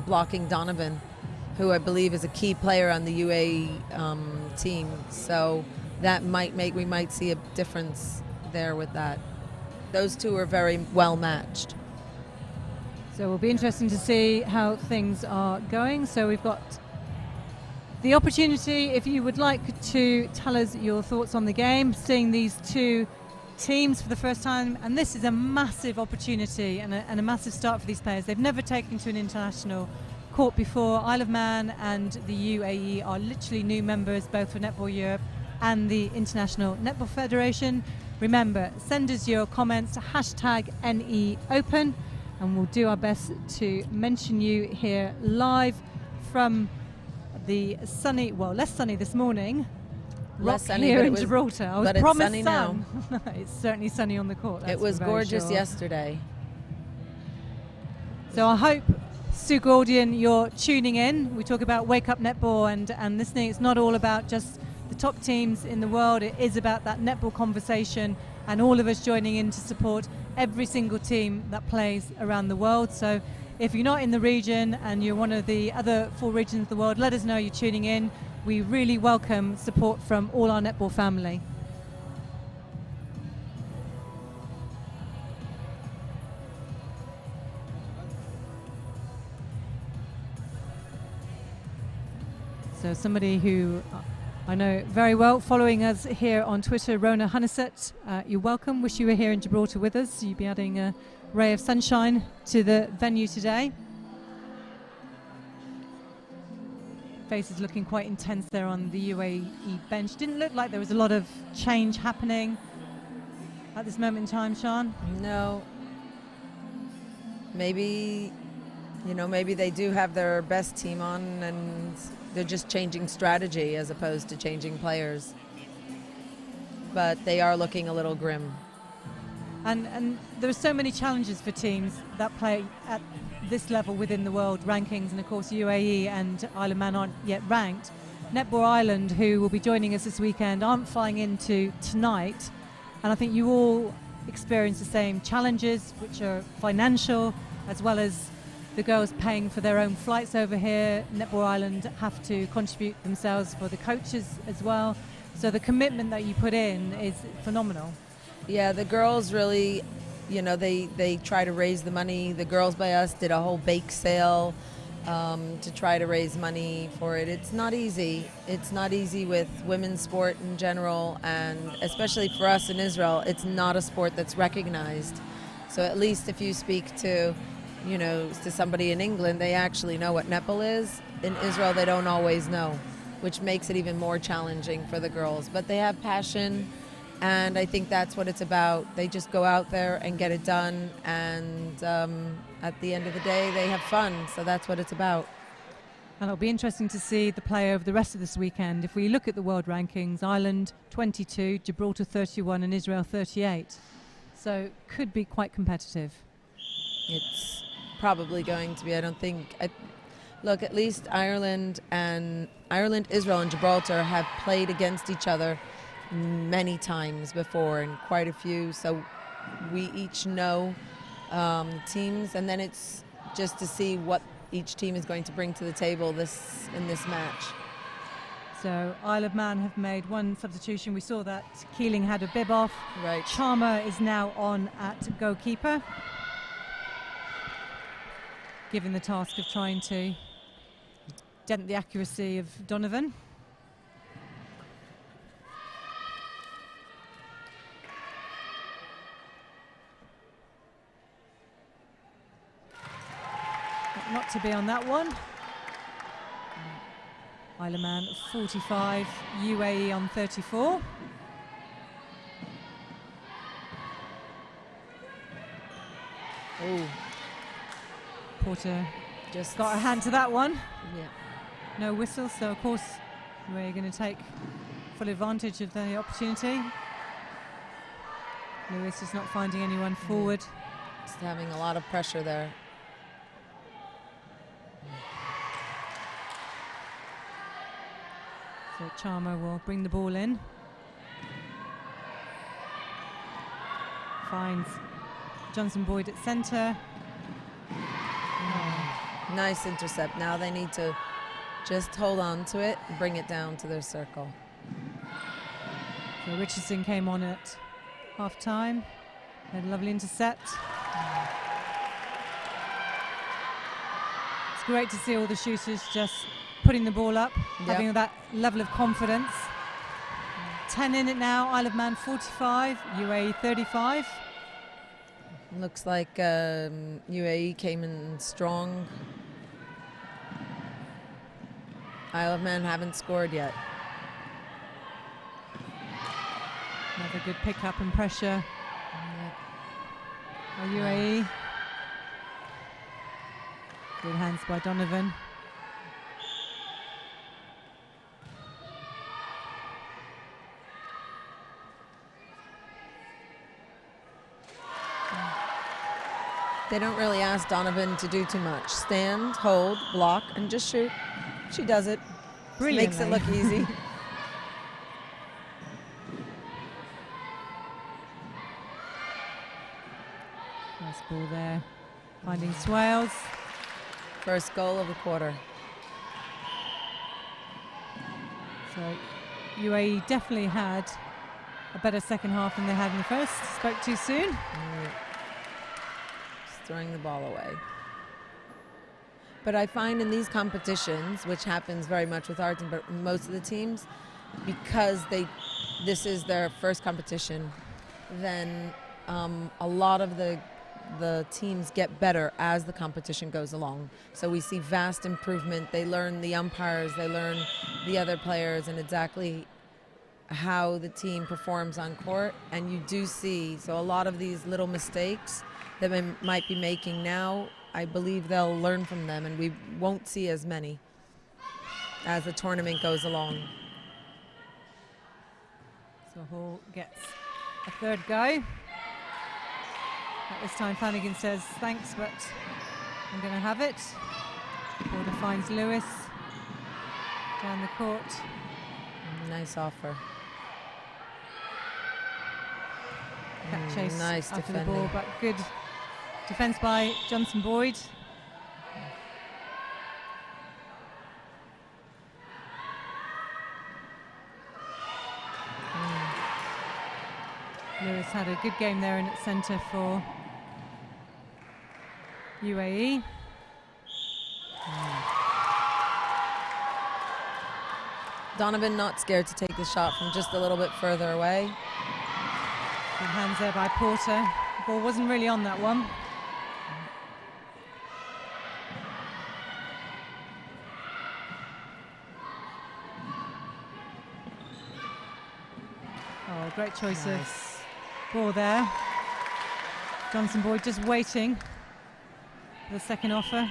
blocking Donovan, who I believe is a key player on the UAE team. So that we might see a difference there with that. Those two are very well matched. So it will be interesting to see how things are going. So we've got the opportunity, if you would like to tell us your thoughts on the game, seeing these two teams for the first time, and this is a massive opportunity and a massive start for these players. They've never taken to an international court before. Isle of Man and the UAE are literally new members, both for Netball Europe and the International Netball Federation. Remember, send us your comments, #NEOpen, and we'll do our best to mention you here live from the sunny, well, less sunny this morning, less sunny here in Gibraltar. I was but it's promised sunny sun. now. It's certainly sunny on the court. It was gorgeous yesterday. So I hope, Sue Gordian, you're tuning in. We talk about Wake Up Netball and listening. It's not all about just the top teams in the world. It is about that netball conversation and all of us joining in to support every single team that plays around the world. So if you're not in the region and you're one of the other 4 regions of the world, let us know you're tuning in. We really welcome support from all our netball family. So somebody who I know very well, following us here on Twitter, Rona Hunniset, you're welcome. Wish you were here in Gibraltar with us. You'd be adding a ray of sunshine to the venue today. Faces looking quite intense there on the UAE bench. Didn't look like there was a lot of change happening at this moment in time, Sian. No. Maybe, maybe they do have their best team on and they're just changing strategy as opposed to changing players. But they are looking a little grim. And there are so many challenges for teams that play at this level within the world rankings, and of course UAE and Isle of Man aren't yet ranked. Netball Ireland, who will be joining us this weekend, aren't flying into tonight, and I think you all experience the same challenges, which are financial, as well as the girls paying for their own flights over here. Netball Ireland have to contribute themselves for the coaches as well. So the commitment that you put in is phenomenal. Yeah, the girls really, they try to raise the money. The Girls by Us did a whole bake sale to try to raise money for it. It's not easy. It's not easy with women's sport in general, and especially for us in Israel, it's not a sport that's recognized. So at least if you speak to somebody in England, they actually know what netball is. In Israel, they don't always know, which makes it even more challenging for the girls. But they have passion, and I think that's what it's about. They just go out there and get it done, and at the end of the day, they have fun. So that's what it's about. And it'll be interesting to see the play over the rest of this weekend. If we look at the world rankings, Ireland 22, Gibraltar 31, and Israel 38. So could be quite competitive. It's probably going to be. I don't think. Look, at least Ireland, Israel, and Gibraltar have played against each other many times before, and quite a few. So we each know teams, and then it's just to see what each team is going to bring to the table in this match. So Isle of Man have made one substitution. We saw that Keeling had a bib off. Right. Charmer is now on at goalkeeper, given the task of trying to dent the accuracy of Donovan. But not to be on that one. Isle of Man 45, UAE on 34. Oh. Porter just got a hand to that one. Yeah. No whistle, so of course we're going to take full advantage of the opportunity. Lewis is not finding anyone forward. Just having a lot of pressure there. So Charmer will bring the ball in. Finds Johnson Boyd at centre. Nice intercept. Now they need to just hold on to it and bring it down to their circle. So Richardson came on at half-time. Had a lovely intercept. It's great to see all the shooters just putting the ball up, having that level of confidence. 10 in it now, Isle of Man 45, UAE 35. Looks like UAE came in strong. Isle of Man haven't scored yet. Another good pick-up and pressure by UAE. Good hands by Donovan. They don't really ask Donovan to do too much. Stand, hold, block, and just shoot. She does it. Makes it look easy. Nice ball there. Finding Swales. First goal of the quarter. So UAE definitely had a better second half than they had in the first. Spoke too soon. Just throwing the ball away. But I find in these competitions, which happens very much with Arden, but most of the teams, because this is their first competition, then a lot of the teams get better as the competition goes along. So we see vast improvement. They learn the umpires, they learn the other players and exactly how the team performs on court. And you do see, so a lot of these little mistakes that they might be making now, I believe they'll learn from them and we won't see as many as the tournament goes along. So Hall gets a third go. At this time Flanagan says thanks, but I'm going to have it. Border finds Lewis down the court. Nice offer. Cat chase nice after defending. the ball, but good defense by Johnson Boyd. Lewis had a good game there in at centre for UAE. Donovan not scared to take the shot from just a little bit further away. Good hands there by Porter. The ball wasn't really on that one. Oh, great choice of ball there. Johnson Boyd just waiting for the second offer.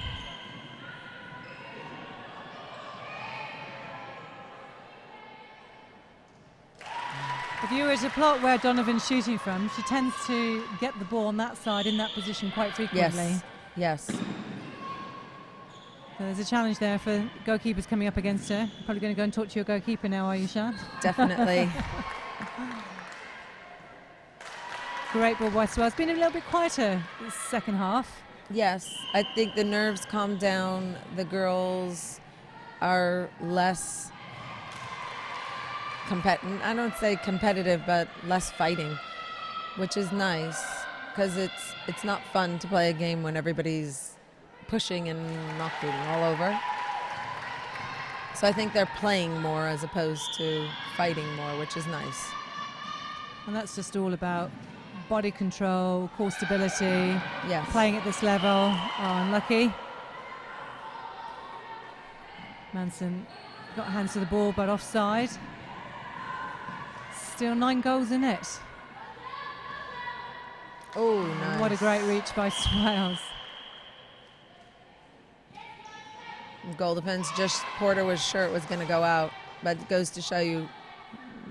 If you were to plot where Donovan's shooting from, she tends to get the ball on that side in that position quite frequently. Yes. So there's a challenge there for goalkeepers coming up against her. You're probably going to go and talk to your goalkeeper now, are you, Shan? Definitely. Great ball by Swell. It's been a little bit quieter this second half. Yes, I think the nerves calm down. The girls are less competitive. I don't say competitive, but less fighting, which is nice because it's not fun to play a game when everybody's pushing and knocking all over. So I think they're playing more as opposed to fighting more, which is nice. And that's just all about body control, core stability, Yes. playing at this level. Oh, unlucky. Manson got hands to the ball, but offside. Still 9 goals in it. Oh, nice. What a great reach by Swales. Goal defense, just Porter was sure it was going to go out, but it goes to show you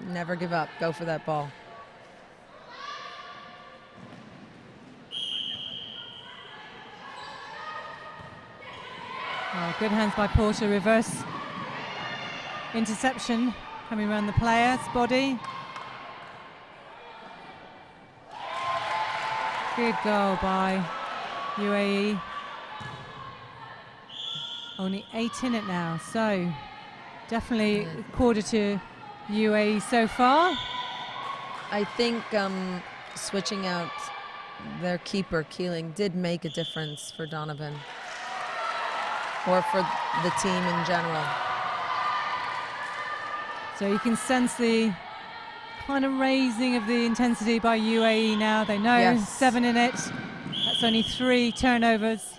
never give up. Go for that ball. Oh, good hands by Porter, reverse interception coming around the player's body. Good goal by UAE. Only 8 in it now, so definitely a quarter to UAE so far. I think switching out their keeper, Keeling, did make a difference for Donovan, or for the team in general. So you can sense the kind of raising of the intensity by UAE now. They know Yes. 7 in it. That's only 3 turnovers.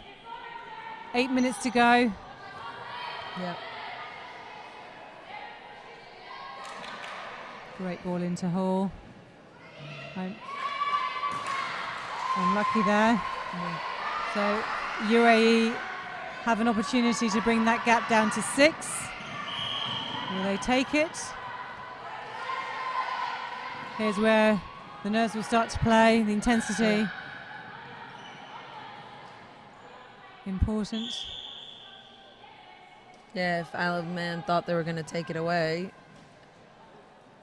8 minutes to go. Yep. Great ball into Hall. Unlucky there. So UAE have an opportunity to bring that gap down to 6. Will they take it? Here's where the nerves will start to play, the intensity. Important. Yeah, if Isle of Man thought they were going to take it away,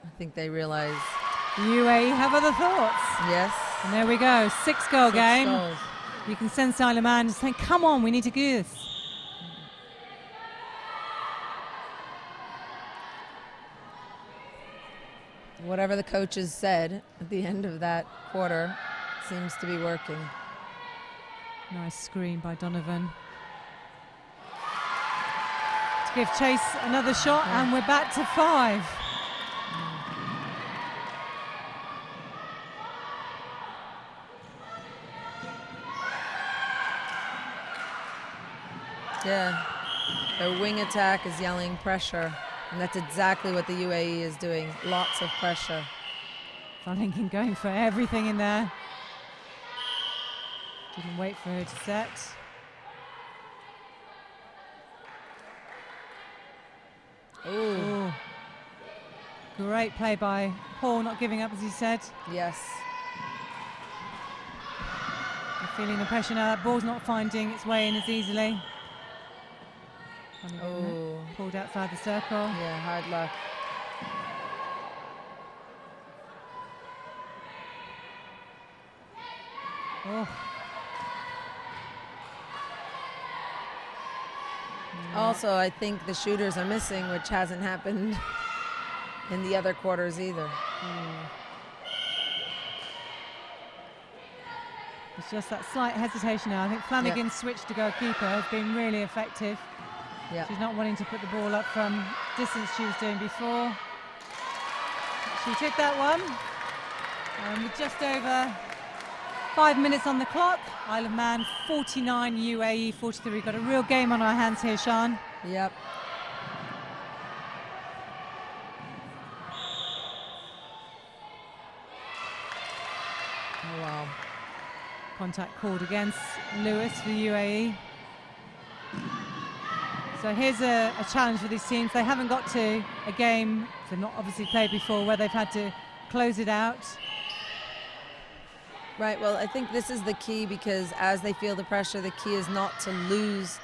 I think they realized. UAE have other thoughts. Yes. And there we go, 6-goal 6 game. goals. You can sense Isle of Man just saying, come on, we need to do this. Whatever the coaches said at the end of that quarter seems to be working. Nice screen by Donovan. To give Chase another shot, and we're back to 5. Yeah, their wing attack is yelling pressure, and that's exactly what the UAE is doing. Lots of pressure. Flanagan going for everything in there. Didn't wait for her to set. Ooh. Great play by Paul, not giving up, as he said. Yes. They're feeling the pressure now. That ball's not finding its way in as easily. Oh. Pulled outside the circle. Yeah, hard luck. Oh. Also, I think the shooters are missing, which hasn't happened in the other quarters either. It's just that slight hesitation now. I think Flanagan's switch to goalkeeper has been really effective. Yeah. She's not wanting to put the ball up from distance she was doing before. She took that one. And with just over 5 minutes on the clock, Isle of Man 49, UAE 43. We've got a real game on our hands here, Sean. Yep. Oh, wow. Contact called against Lewis for UAE. So here's a challenge for these teams. They haven't got to a game they've not obviously played before where they've had to close it out. Right, well, I think this is the key, because as they feel the pressure, the key is not to lose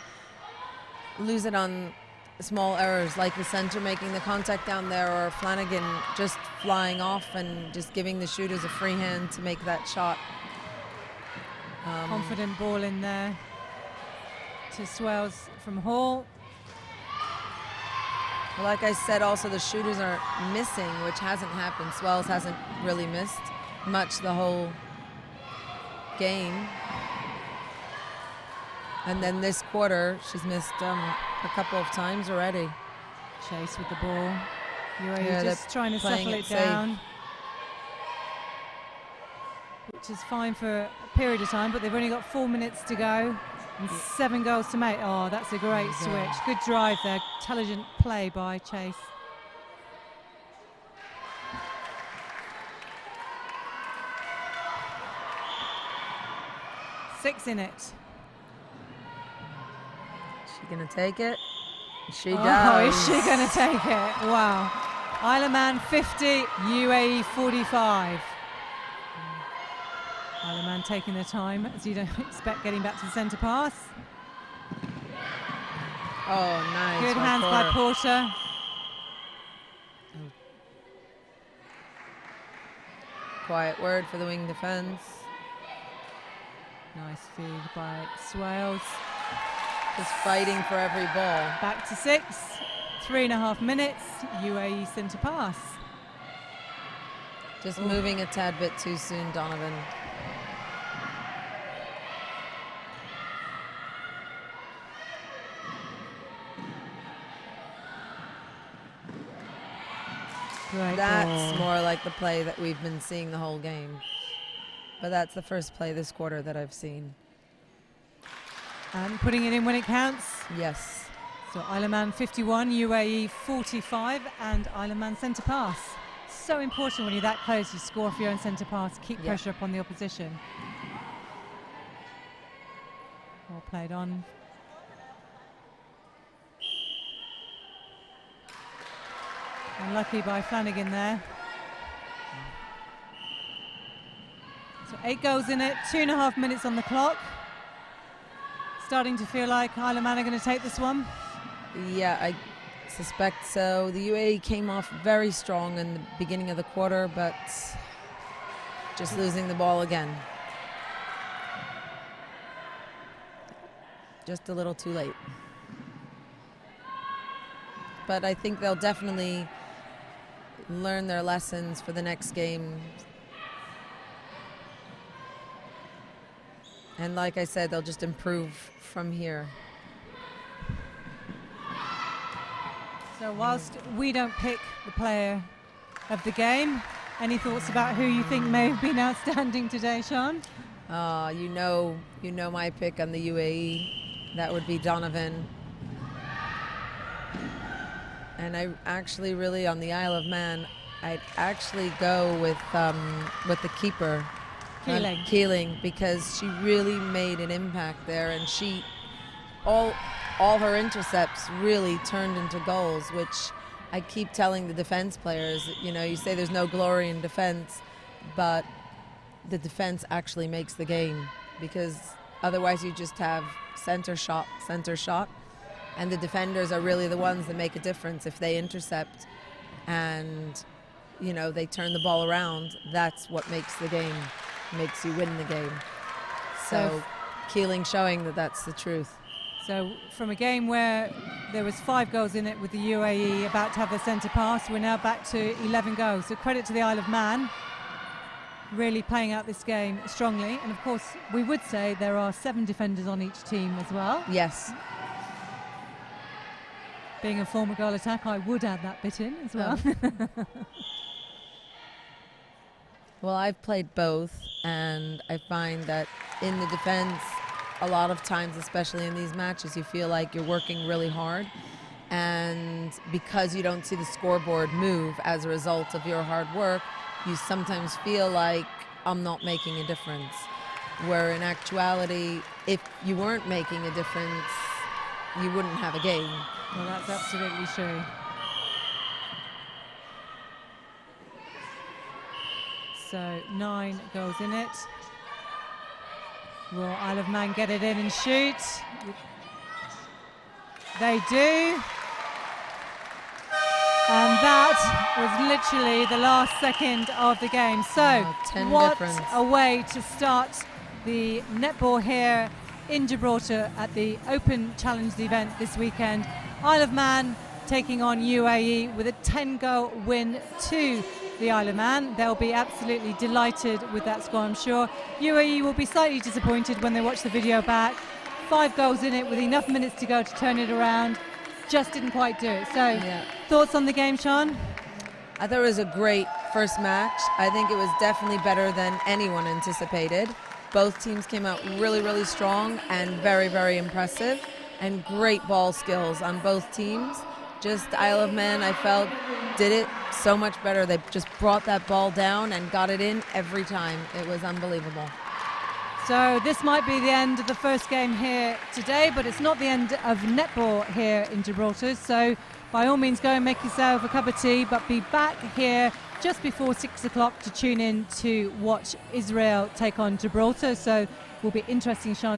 it on small errors, like the center making the contact down there, or Flanagan just flying off and just giving the shooters a free hand to make that shot. Confident ball in there to Swells from Hall. Like I said, also the shooters are missing, which hasn't happened. Swells hasn't really missed much the whole game. And then this quarter, she's missed a couple of times already. Chase with the ball. UAE Yeah, just trying to playing settle it it safe. down. Which is fine for a period of time, but they've only got 4 minutes to go and 7 goals to make. Oh, that's a great switch. Good drive there. Intelligent play by Chase. Six in it. She gonna take it? She Oh, does. is she going to take it? Wow. Isle of Man 50, UAE 45. Isle of Man taking their time, as you don't expect, getting back to the centre pass. Oh, nice. Good right hands by quarter. Porter. Quiet word for the wing defense. Nice feed by Swales. Just fighting for every ball. Back to 6. 3.5 minutes. UAE centre pass. Just moving a tad bit too soon, Donovan. Great That's ball. more like the play that we've been seeing the whole game. But that's the first play this quarter that I've seen. And putting it in when it counts. Yes. So Isle of Man 51, UAE 45, and Isle of Man centre pass. So important when you're that close, you score off your own centre pass, keep pressure up on the opposition. Well played on. Unlucky by Flanagan there. So 8 goals in it, 2.5 minutes on the clock. Starting to feel like Isle of Man are going to take this one. Yeah, I suspect so. The UAE came off very strong in the beginning of the quarter, but just losing the ball again. Just a little too late. But I think they'll definitely learn their lessons for the next game. And like I said, they'll just improve from here. So whilst we don't pick the player of the game, any thoughts about who you think may have been outstanding today, Sean? You know my pick on the UAE. That would be Donovan. And I actually really, on the Isle of Man, I'd actually go with the keeper, Keeling, because she really made an impact there, and she all her intercepts really turned into goals, which I keep telling the defense players. You know, you say there's no glory in defense, but the defense actually makes the game, because otherwise you just have center shot, and the defenders are really the ones that make a difference. If they intercept and, you know, they turn the ball around, that's what makes the game, makes you win the game. So Keeling showing that that's the truth. So from a game where there was 5 goals in it with the UAE about to have their centre pass, we're now back to 11 goals. So credit to the Isle of Man, really playing out this game strongly. And of course, we would say there are 7 defenders on each team as well. Yes. Being a former goal attack, I would add that bit in as well. Oh. Well, I've played both, and I find that in the defense, a lot of times, especially in these matches, you feel like you're working really hard, and because you don't see the scoreboard move as a result of your hard work, you sometimes feel like I'm not making a difference, where in actuality, if you weren't making a difference, you wouldn't have a game. Well, that's absolutely true. So 9 goals in it. Will Isle of Man get it in and shoot? They do. And that was literally the last second of the game. So what a way to start the netball here in Gibraltar at the Open Challenge event this weekend. Isle of Man taking on UAE with a 10-goal win to the Isle of Man. They'll be absolutely delighted with that score, I'm sure. UAE will be slightly disappointed when they watch the video back. 5 goals in it with enough minutes to go to turn it around. Just didn't quite do it. So, thoughts on the game, Sean? I thought it was a great first match. I think it was definitely better than anyone anticipated. Both teams came out really, really strong and very, very impressive, and great ball skills on both teams. Just Isle of Man, I felt, did it so much better. They just brought that ball down and got it in every time. It was unbelievable. So this might be the end of the first game here today, but it's not the end of netball here in Gibraltar. So by all means, go and make yourself a cup of tea, but be back here just before 6 o'clock to tune in to watch Israel take on Gibraltar. So will be interesting, Sean.